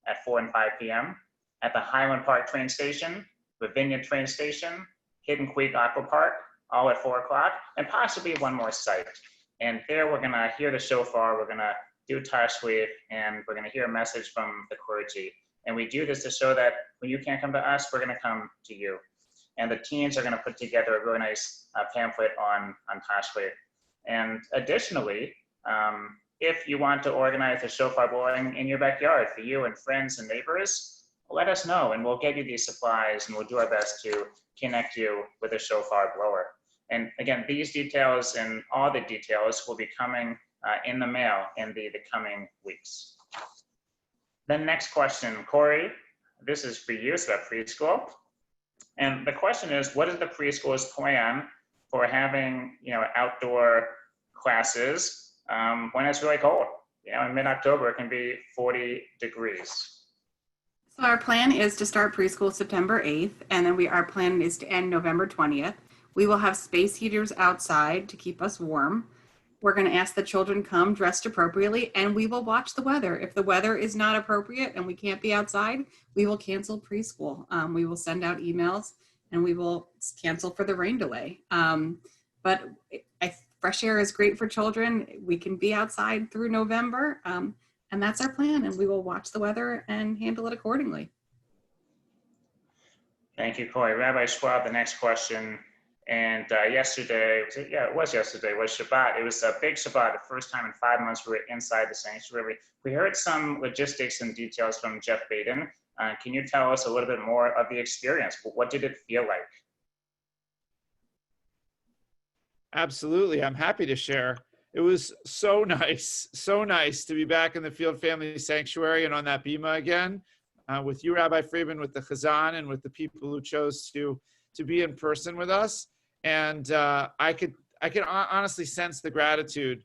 at 4 and 5 p.m., at the Highland Park train station, Ravinia train station, Hidden Creek Aqua Park, all at 4 o'clock, and possibly one more site. And there we're gonna hear the shofar, we're gonna do tashweef, and we're gonna hear a message from the clergy. And we do this to show that when you can't come to us, we're gonna come to you. And the teens are gonna put together a really nice pamphlet on tashweef. And additionally, if you want to organize a shofar blowing in your backyard for you and friends and neighbors, let us know and we'll get you these supplies and we'll do our best to connect you with a shofar blower. And again, these details and all the details will be coming in the mail in the coming weeks. The next question, Corey, this is for you, so preschool. And the question is, what is the preschool's plan for having, outdoor classes when it's really cold? In mid-October, it can be 40 degrees.
So our plan is to start preschool September 8th, and then our plan is to end November 20th. We will have space heaters outside to keep us warm. We're going to ask the children come dressed appropriately, and we will watch the weather. If the weather is not appropriate and we can't be outside, we will cancel preschool. We will send out emails and we will cancel for the rain delay. But fresh air is great for children. We can be outside through November, and that's our plan, and we will watch the weather and handle it accordingly.
Thank you, Corey. Rabbi Schwab, the next question. And yesterday, it was Shabbat. It was a big Shabbat, the first time in 5 months we were inside the sanctuary. We heard some logistics and details from Jeff Baden. Can you tell us a little bit more of the experience? What did it feel like?
Absolutely. I'm happy to share. It was so nice to be back in the Field Family Sanctuary and on that bima again with you, Rabbi Friedman, with the Chazan, and with the people who chose to be in person with us. And I could honestly sense the gratitude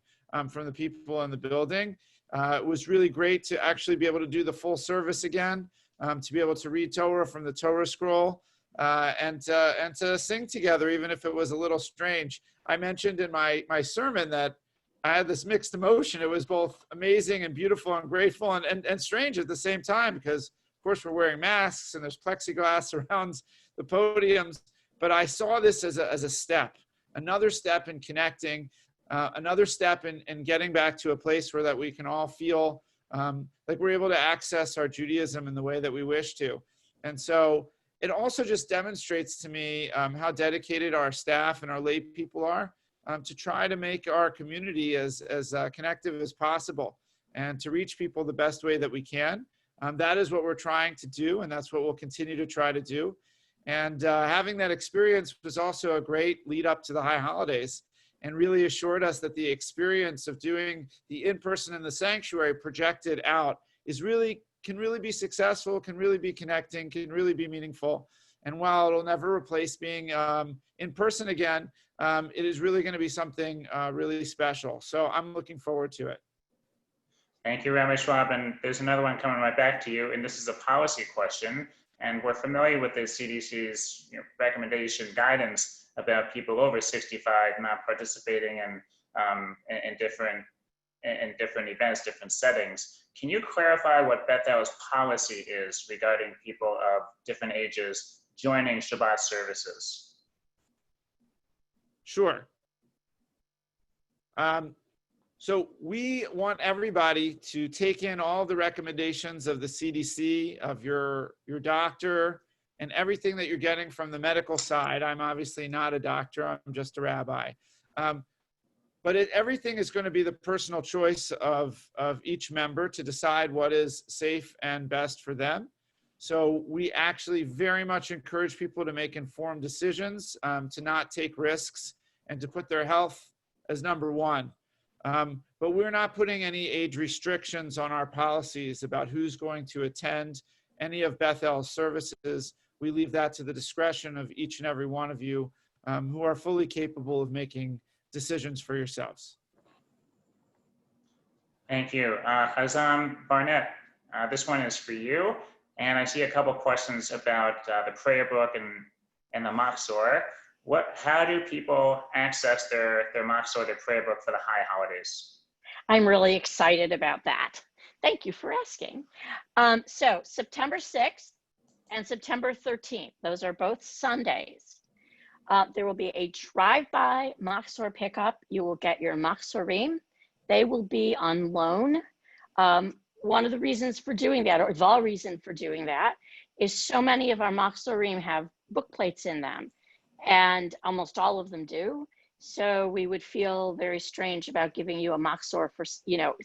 from the people in the building. It was really great to actually be able to do the full service again, to be able to read Torah from the Torah scroll, and to sing together, even if it was a little strange. I mentioned in my sermon that I had this mixed emotion. It was both amazing and beautiful and grateful and strange at the same time, because of course we're wearing masks and there's plexiglass around the podiums. But I saw this as a step, another step in connecting, another step in getting back to a place where that we can all feel like we're able to access our Judaism in the way that we wish to. And so it also just demonstrates to me how dedicated our staff and our lay people are to try to make our community as connective as possible and to reach people the best way that we can. That is what we're trying to do, and that's what we'll continue to try to do. And having that experience was also a great lead up to the high holidays, and really assured us that the experience of doing the in-person in the sanctuary projected out can really be successful, can really be connecting, can really be meaningful. And while it'll never replace being in person again, it is really going to be something really special. So I'm looking forward to it.
Thank you, Rabbi Schwab. And there's another one coming right back to you. And this is a policy question. And we're familiar with the CDC's recommendation guidance about people over 65 not participating in different events, different settings. Can you clarify what Beth El's policy is regarding people of different ages joining Shabbat services?
Sure. So we want everybody to take in all the recommendations of the CDC, of your doctor, and everything that you're getting from the medical side. I'm obviously not a doctor, I'm just a rabbi. But everything is going to be the personal choice of each member to decide what is safe and best for them. So we actually very much encourage people to make informed decisions, to not take risks, and to put their health as number one. But we're not putting any age restrictions on our policies about who's going to attend any of Beth El's services. We leave that to the discretion of each and every one of you who are fully capable of making decisions for yourselves.
Thank you. Chazan Barnett, this one is for you. And I see a couple questions about the prayer book and the Machzor. How do people access their Machzor, their prayer book for the high holidays?
I'm really excited about that. Thank you for asking. So September 6th and September 13th, those are both Sundays. There will be a drive-by Machzor pickup. You will get your Machzorim. They will be on loan. One of the reasons for doing that, or the reason for doing that, is so many of our Machzorim have book plates in them, and almost all of them do. So we would feel very strange about giving you a Machzor for,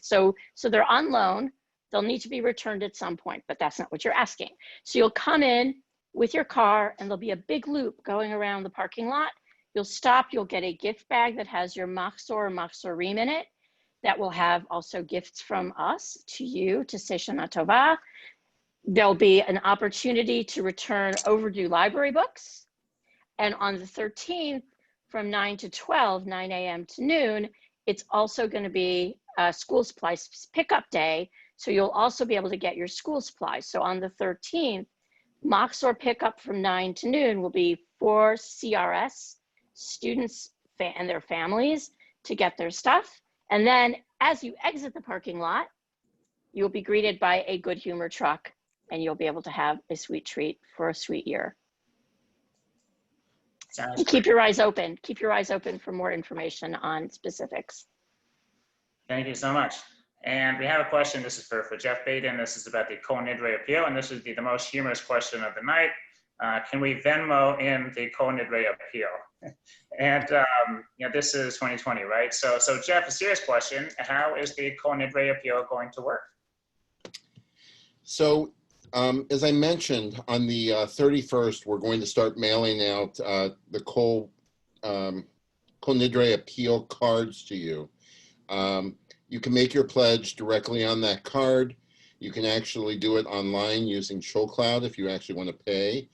so they're on loan. They'll need to be returned at some point, but that's not what you're asking. So you'll come in with your car and there'll be a big loop going around the parking lot. You'll stop, you'll get a gift bag that has your machzor or machzorim in it that will have also gifts from us to you to say Shana Tova. There'll be an opportunity to return overdue library books. And on the 13th, from 9 to 12, 9 a.m. to noon, it's also going to be a school supplies pickup day. So you'll also be able to get your school supplies. So on the 13th, Machzor pickup from 9 to noon will be for CRS students and their families to get their stuff. And then as you exit the parking lot, you'll be greeted by a good humor truck and you'll be able to have a sweet treat for a sweet year. And keep your eyes open. Keep your eyes open for more information on specifics.
Thank you so much. And we have a question. This is for Jeff Baden. This is about the Kol Nidre appeal, and this is the most humorous question of the night. Can we Venmo in the Kol Nidre appeal? And you know, this is 2020, right? So Jeff, a serious question. How is the Kol Nidre appeal going to work?
So as I mentioned, on the 31st, we're going to start mailing out the Kol Nidre appeal cards to you. You can make your pledge directly on that card. You can actually do it online using ShoalCloud if you actually want to pay.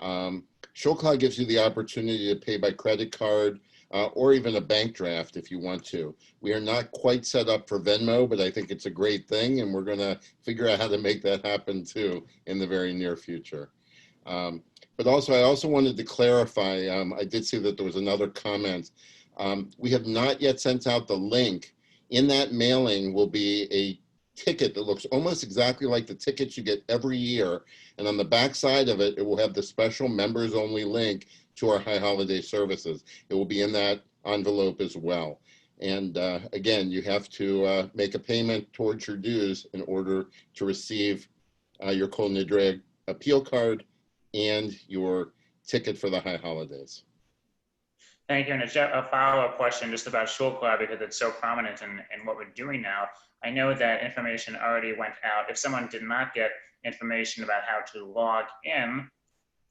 ShoalCloud gives you the opportunity to pay by credit card or even a bank draft if you want to. We are not quite set up for Venmo, but I think it's a great thing, and we're going to figure out how to make that happen too in the very near future. But also, I also wanted to clarify, I did see that there was another comment. We have not yet sent out the link. In that mailing will be a ticket that looks almost exactly like the tickets you get every year. And on the back side of it, it will have the special members only link to our high holiday services. It will be in that envelope as well. And again, you have to make a payment towards your dues in order to receive your Kol Nidre appeal card and your ticket for the high holidays.
Thank you. And a follow-up question just about ShoalCloud, because it's so prominent in what we're doing now. I know that information already went out. If someone did not get information about how to log in,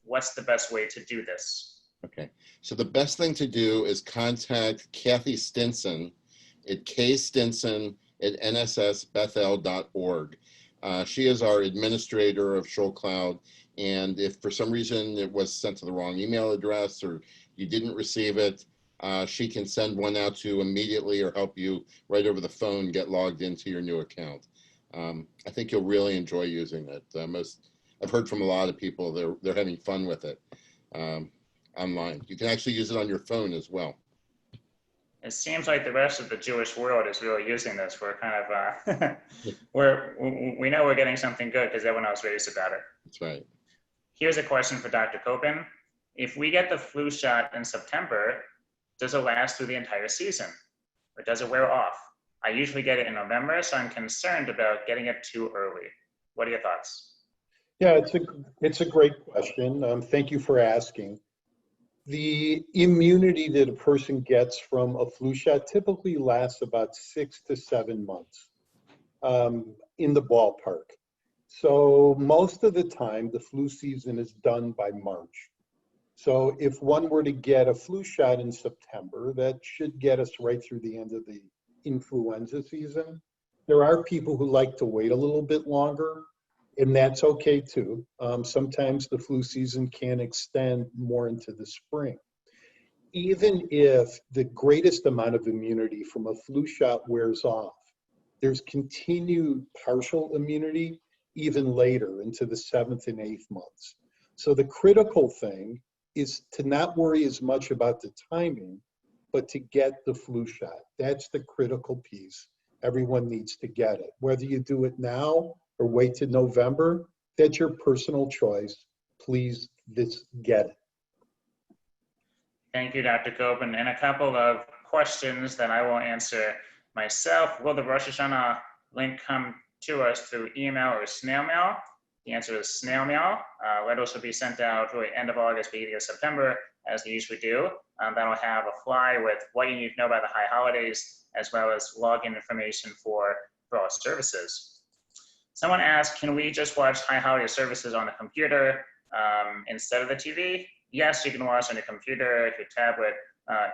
what's the best way to do this?
Okay, so the best thing to do is contact Kathy Stinson at kstinson@nssbethel.org. She is our administrator of ShoalCloud, and if for some reason it was sent to the wrong email address or you didn't receive it, she can send one out to you immediately or help you right over the phone get logged into your new account. I think you'll really enjoy using it. I've heard from a lot of people they're having fun with it online. You can actually use it on your phone as well.
It seems like the rest of the Jewish world is really using this. We're kind of, we know we're getting something good because everyone else raves about it.
That's right.
Here's a question for Dr. Copen. If we get the flu shot in September, does it last through the entire season? Or does it wear off? I usually get it in November, so I'm concerned about getting it too early. What are your thoughts?
Yeah, it's a great question. Thank you for asking. The immunity that a person gets from a flu shot typically lasts about 6 to 7 months in the ballpark. So most of the time, the flu season is done by March. So if one were to get a flu shot in September, that should get us right through the end of the influenza season. There are people who like to wait a little bit longer, and that's okay too. Sometimes the flu season can extend more into the spring. Even if the greatest amount of immunity from a flu shot wears off, there's continued partial immunity even later into the 7th and 8th months. So the critical thing is to not worry as much about the timing, but to get the flu shot. That's the critical piece. Everyone needs to get it. Whether you do it now or wait till November, that's your personal choice. Please get it.
Thank you, Dr. Copen. And a couple of questions that I will answer myself. Will the Rosh Hashanah link come to us through email or snail mail? The answer is snail mail. Letters will be sent out really end of August, beginning of September, as they usually do. That'll have a fly with what you need to know about the high holidays, as well as login information for our services. Someone asked, can we just watch high holiday services on the computer instead of the TV? Yes, you can watch on your computer, your tablet,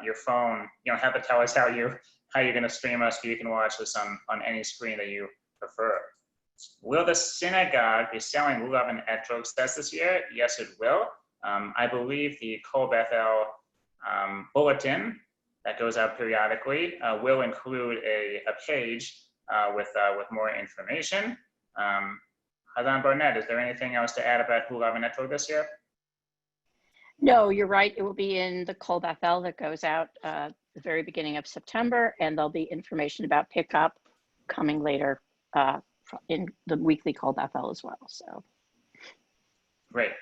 your phone. You don't have to tell us how you're going to stream us, but you can watch this on any screen that you prefer. Will the synagogue be selling lulav and etrog sets this year? Yes, it will. I believe the Kol Bethel bulletin that goes out periodically will include a page with more information. Hazan Barnett, is there anything else to add about lulav and etrog this year?
No, you're right. It will be in the Kol Bethel that goes out the very beginning of September, and there'll be information about pickup coming later in the weekly Kol Bethel as well. So,
great.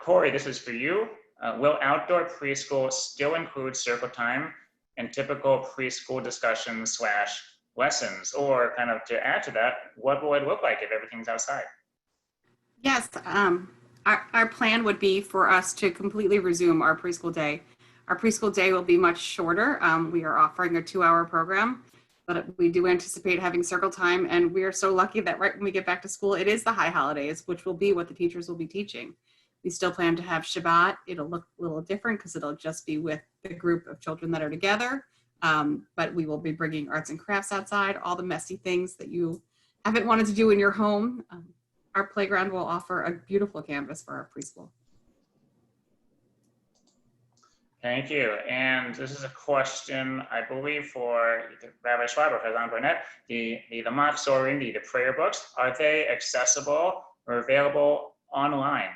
Corey, this is for you. Will outdoor preschool still include circle time and typical preschool discussions / lessons? Or kind of to add to that, what will it look like if everything's outside?
Yes, our plan would be for us to completely resume our preschool day. Our preschool day will be much shorter. We are offering a 2-hour program, but we do anticipate having circle time. And we are so lucky that right when we get back to school, it is the high holidays, which will be what the teachers will be teaching. We still plan to have Shabbat. It'll look a little different because it'll just be with the group of children that are together. But we will be bringing arts and crafts outside, all the messy things that you haven't wanted to do in your home. Our playground will offer a beautiful canvas for our preschool.
Thank you. And this is a question, I believe, for Rabbi Schwab or Hazan Barnett. The Machzorim, the prayer books, are they accessible or available online?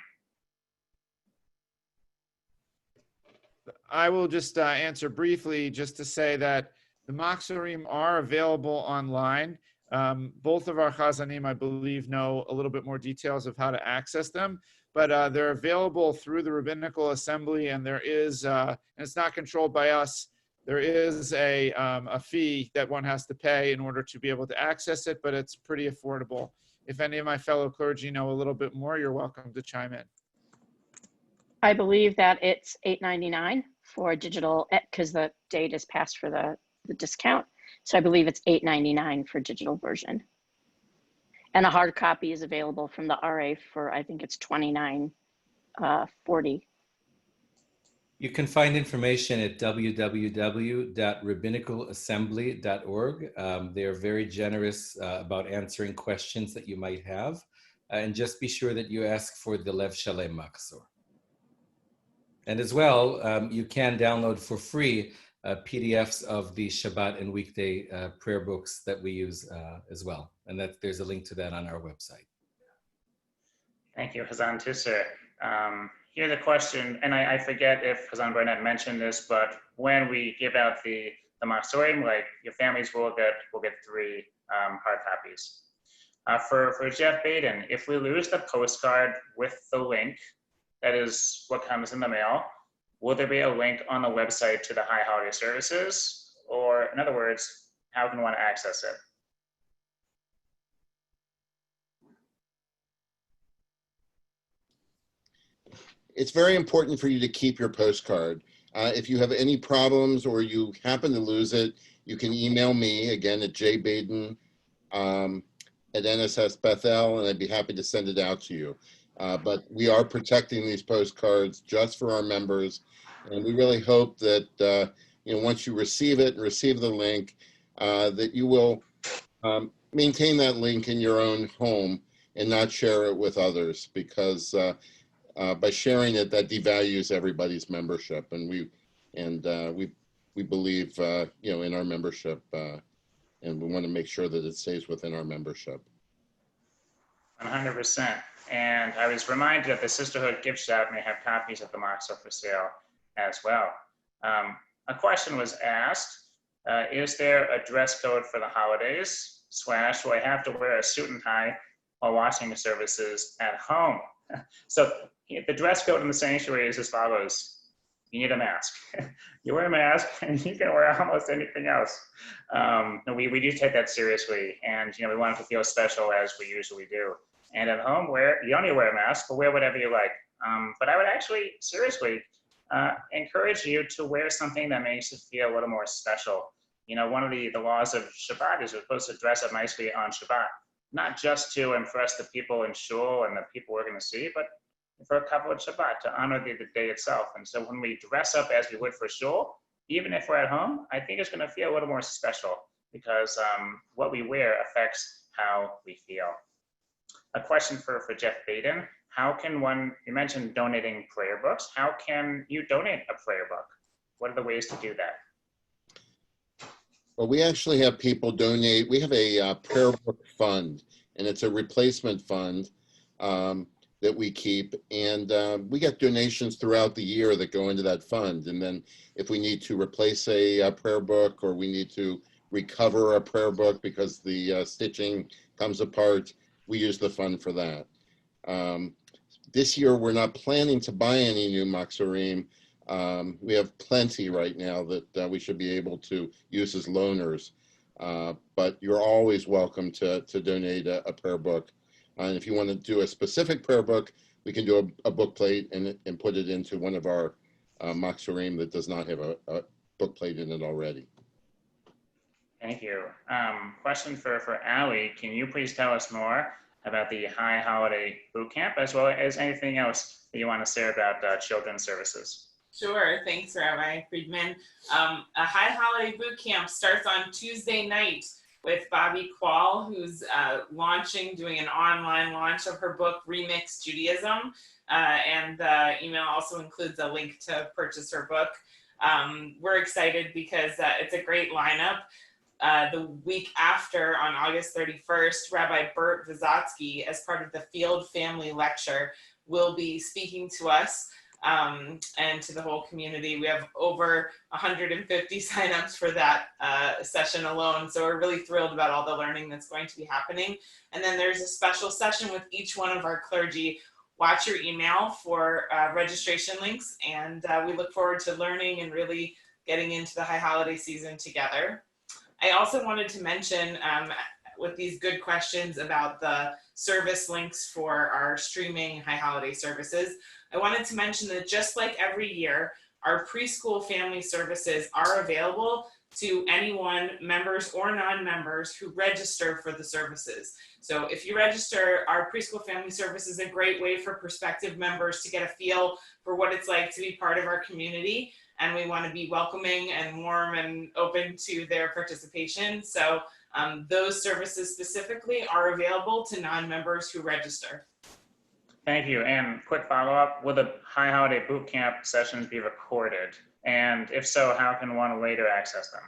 I will just answer briefly just to say that the Machzorim are available online. Both of our Chazanim, I believe, know a little bit more details of how to access them, but they're available through the Rabbinical Assembly, and there is, and it's not controlled by us, there is a fee that one has to pay in order to be able to access it, but it's pretty affordable. If any of my fellow clergy know a little bit more, you're welcome to chime in.
I believe that it's $8.99 for digital, because the date is passed for the discount. So I believe it's $8.99 for digital version. And a hard copy is available from the RA for, I think it's $29.40.
You can find information at www.rabbinicalassembly.org. They are very generous about answering questions that you might have. And just be sure that you ask for the Lev Shalem Machzor. And as well, you can download for free PDFs of the Shabbat and weekday prayer books that we use as well. And there's a link to that on our website.
Thank you, Hazan Tusser. Here's a question, and I forget if Hazan Barnett mentioned this, but when we give out the Machzorim, like your families will get 3 hard copies. For Jeff Baden, if we lose the postcard with the link, that is what comes in the mail, will there be a link on the website to the high holiday services? Or in other words, how can one access it?
It's very important for you to keep your postcard. If you have any problems or you happen to lose it, you can email me again at jbaden at NSS Bethel, and I'd be happy to send it out to you. But we are protecting these postcards just for our members, and we really hope that once you receive it and receive the link, that you will maintain that link in your own home and not share it with others, because by sharing it, that devalues everybody's membership, and we believe in our membership, and we want to make sure that it stays within our membership.
100%. And I was reminded that the Sisterhood gift shop may have copies of the Machzor for sale as well. A question was asked, is there a dress code for the holidays? / do I have to wear a suit and tie while watching the services at home? So the dress code in the sanctuary is as follows. You need a mask. You wear a mask and you can wear almost anything else. We do take that seriously, and we want it to feel special as we usually do. And at home, you don't need to wear a mask, but wear whatever you like. But I would actually seriously encourage you to wear something that makes it feel a little more special. One of the laws of Shabbat is you're supposed to dress up nicely on Shabbat. not just to impress the people in shul and the people we're going to see, but for a couple of Shabbat to honor the day itself. And so when we dress up as we would for shul, even if we're at home, I think it's going to feel a little more special because what we wear affects how we feel. A question for Jeff Baden. How can one, you mentioned donating prayer books. How can you donate a prayer book? What are the ways to do that?
Well, we actually have people donate. We have a prayer book fund, and it's a replacement fund that we keep. And we get donations throughout the year that go into that fund. And then if we need to replace a prayer book or we need to recover a prayer book because the stitching comes apart, we use the fund for that. This year, we're not planning to buy any new Maxorim. We have plenty right now that we should be able to use as loaners. But you're always welcome to donate a prayer book. And if you want to do a specific prayer book, we can do a book plate and put it into one of our Maxorim that does not have a book plate in it already.
Thank you. Question for Ali. Can you please tell us more about the High Holiday Boot Camp, as well as anything else that you want to say about children's services?
Sure, thanks, Rabbi Friedman. A High Holiday Boot Camp starts on Tuesday night with Bobby Quall, who's doing an online launch of her book, Remix Judaism. And the email also includes a link to purchase her book. We're excited because it's a great lineup. The week after, on August 31st, Rabbi Bert Vysotsky, as part of the Field Family Lecture, will be speaking to us and to the whole community. We have over 150 signups for that session alone, so we're really thrilled about all the learning that's going to be happening. And then there's a special session with each one of our clergy. Watch your email for registration links, and we look forward to learning and really getting into the high holiday season together. I also wanted to mention with these good questions about the service links for our streaming high holiday services, I wanted to mention that just like every year, our preschool family services are available to anyone, members or non-members, who register for the services. So if you register, our preschool family service is a great way for prospective members to get a feel for what it's like to be part of our community. And we want to be welcoming and warm and open to their participation. So those services specifically are available to non-members who register.
Thank you. And quick follow-up, will the High Holiday Boot Camp sessions be recorded? And if so, how can one later access them?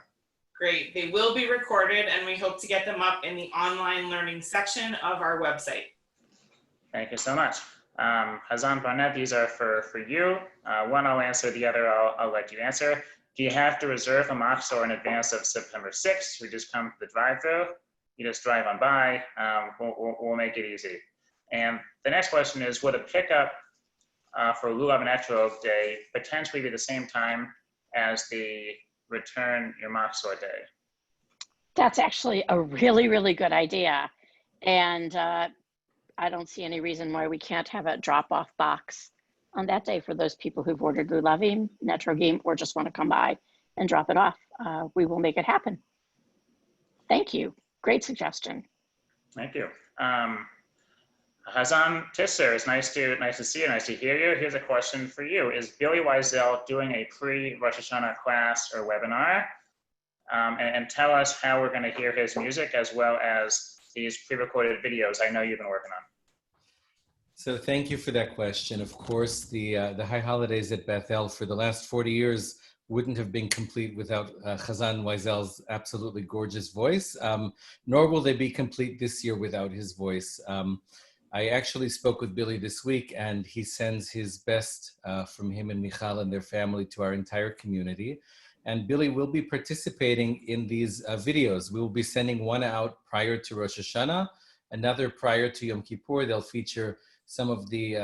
Great. They will be recorded, and we hope to get them up in the online learning section of our website.
Thank you so much. Hazan Barnett, these are for you. One I'll answer, the other I'll let you answer. Do you have to reserve a machzor in advance of September 6th? We just come to the drive-thru. You just drive on by. We'll make it easy. And the next question is, would a pickup for Lulav and Etrog Day potentially be the same time as the return your machzor day?
That's actually a really, really good idea. And I don't see any reason why we can't have a drop-off box on that day for those people who've ordered Lulavim, Netrogim, or just want to come by and drop it off. We will make it happen. Thank you. Great suggestion.
Thank you. Hazan Tisser, it's nice to see you, nice to hear you. Here's a question for you. Is Billy Wiesel doing a pre-Rosh Hashanah class or webinar? And tell us how we're going to hear his music as well as these pre-recorded videos I know you've been working on.
So thank you for that question. Of course, the High Holidays at Bethel for the last 40 years wouldn't have been complete without Hazan Wiesel's absolutely gorgeous voice, nor will they be complete this year without his voice. I actually spoke with Billy this week, and he sends his best from him and Michal and their family to our entire community. And Billy will be participating in these videos. We will be sending one out prior to Rosh Hashanah, another prior to Yom Kippur. They'll feature some of the,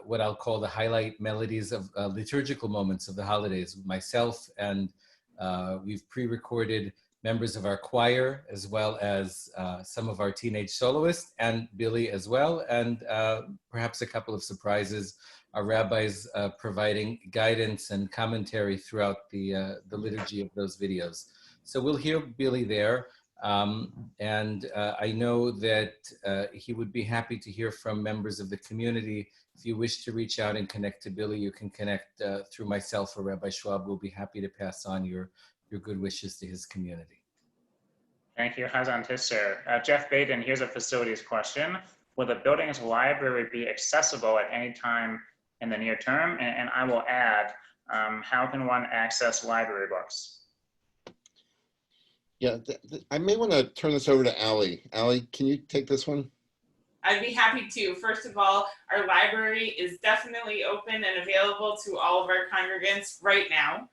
what I'll call the highlight melodies of liturgical moments of the holidays. Myself and we've pre-recorded members of our choir, as well as some of our teenage soloists, and Billy as well, and perhaps a couple of surprises. Our rabbis providing guidance and commentary throughout the liturgy of those videos. So we'll hear Billy there. I know that he would be happy to hear from members of the community. If you wish to reach out and connect to Billy, you can connect through myself or Rabbi Schwab. We'll be happy to pass on your good wishes to his community.
Thank you, Hazan Tisser. Jeff Baden, here's a facilities question. Will the building's library be accessible at any time in the near term? And I will add, how can one access library books?
Yeah, I may want to turn this over to Allie. Allie, can you take this one?
I'd be happy to. First of all, our library is definitely open and available to all of our congregants right now.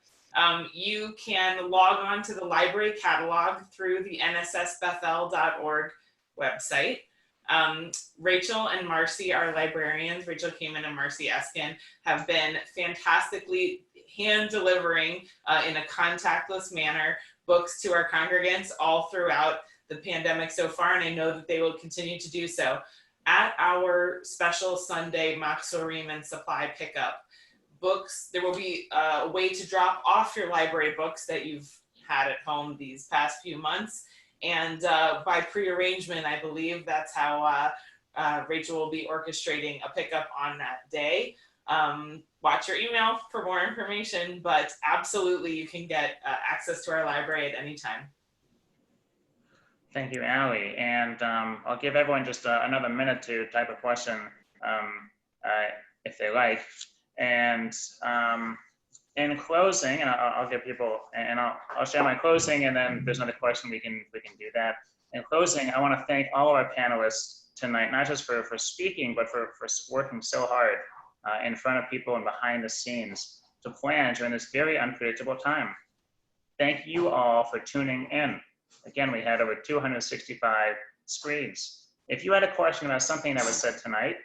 You can log on to the library catalog through the nssbethel.org website. Rachel and Marcy, our librarians, Rachel Kamen and Marcy Eskin, have been fantastically hand delivering in a contactless manner books to our congregants all throughout the pandemic so far, and I know that they will continue to do so. At our special Sunday Machzorim and supply pickup, books, there will be a way to drop off your library books that you've had at home these past few months. And by pre-arrangement, I believe that's how Rachel will be orchestrating a pickup on that day. Watch your email for more information, but absolutely you can get access to our library at any time.
Thank you, Allie. And I'll give everyone just another minute to type a question if they like. And in closing, and I'll give people, and I'll share my closing, and then if there's another question, we can do that. In closing, I want to thank all of our panelists tonight, not just for speaking, but for working so hard in front of people and behind the scenes to plan during this very unpredictable time. Thank you all for tuning in. Again, we had over 265 screens. If you had a question about something that was said tonight,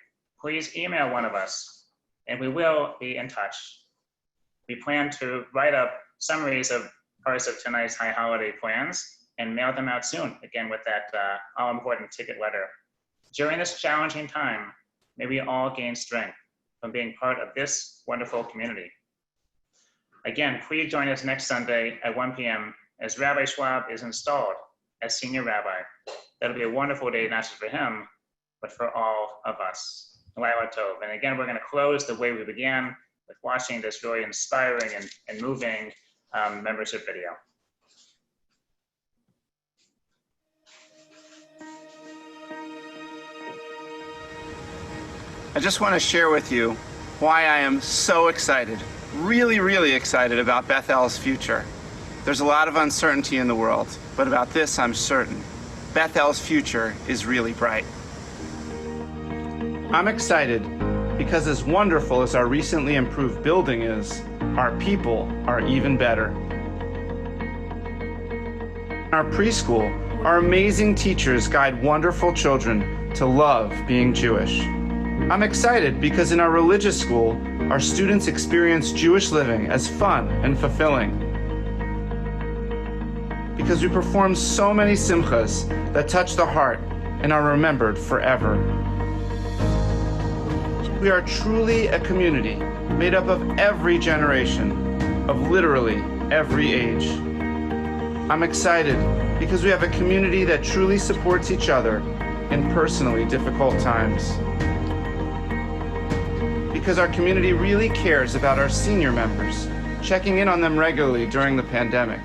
please email one of us and we will be in touch. We plan to write up summaries of parts of tonight's high holiday plans and mail them out soon, again with that all-important ticket letter. During this challenging time, may we all gain strength from being part of this wonderful community. Again, please join us next Sunday at 1 p.m. as Rabbi Schwab is installed as senior rabbi. That'll be a wonderful day, not just for him, but for all of us. Laila Tov. And again, we're going to close the way we began with watching this really inspiring and moving membership video.
I just want to share with you why I am so excited, really, really excited about Bethel's future. There's a lot of uncertainty in the world, but about this I'm certain. Bethel's future is really bright. I'm excited because as wonderful as our recently improved building is, our people are even better. In our preschool, our amazing teachers guide wonderful children to love being Jewish. I'm excited because in our religious school, our students experience Jewish living as fun and fulfilling. Because we perform so many simchas that touch the heart and are remembered forever. We are truly a community made up of every generation, of literally every age. I'm excited because we have a community that truly supports each other in personally difficult times. Because our community really cares about our senior members, checking in on them regularly during the pandemic.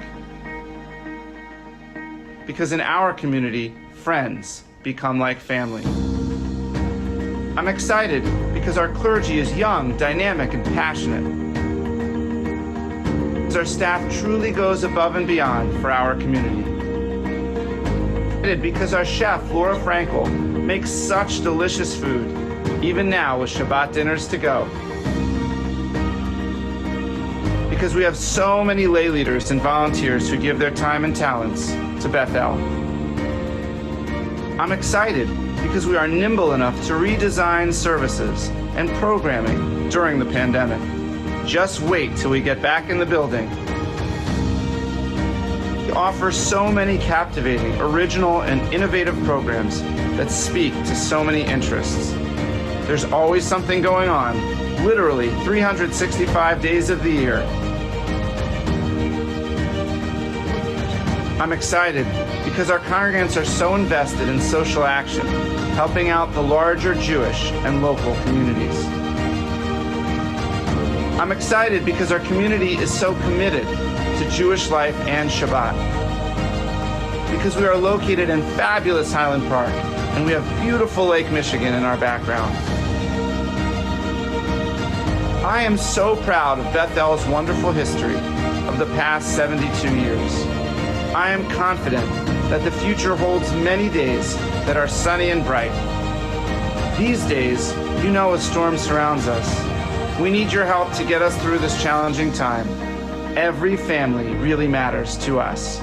Because in our community, friends become like family. I'm excited because our clergy is young, dynamic, and passionate. Because our staff truly goes above and beyond for our community. Because our chef, Laura Frankel, makes such delicious food, even now with Shabbat dinners to go. Because we have so many lay leaders and volunteers who give their time and talents to Bethel. I'm excited because we are nimble enough to redesign services and programming during the pandemic. Just wait till we get back in the building. We offer so many captivating, original, and innovative programs that speak to so many interests. There's always something going on, literally 365 days of the year. I'm excited because our congregants are so invested in social action, helping out the larger Jewish and local communities. I'm excited because our community is so committed to Jewish life and Shabbat. Because we are located in fabulous Highland Park and we have beautiful Lake Michigan in our background. I am so proud of Bethel's wonderful history of the past 72 years. I am confident that the future holds many days that are sunny and bright. These days, you know, a storm surrounds us. We need your help to get us through this challenging time. Every family really matters to us.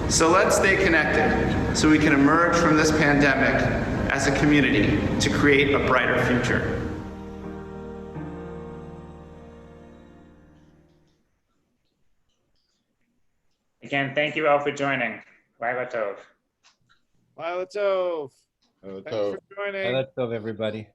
So let's stay connected so we can emerge from this pandemic as a community to create a brighter future.
Again, thank you all for joining. Laila Tov.
Laila Tov.
So,
Thanks for joining.
Let's go, everybody.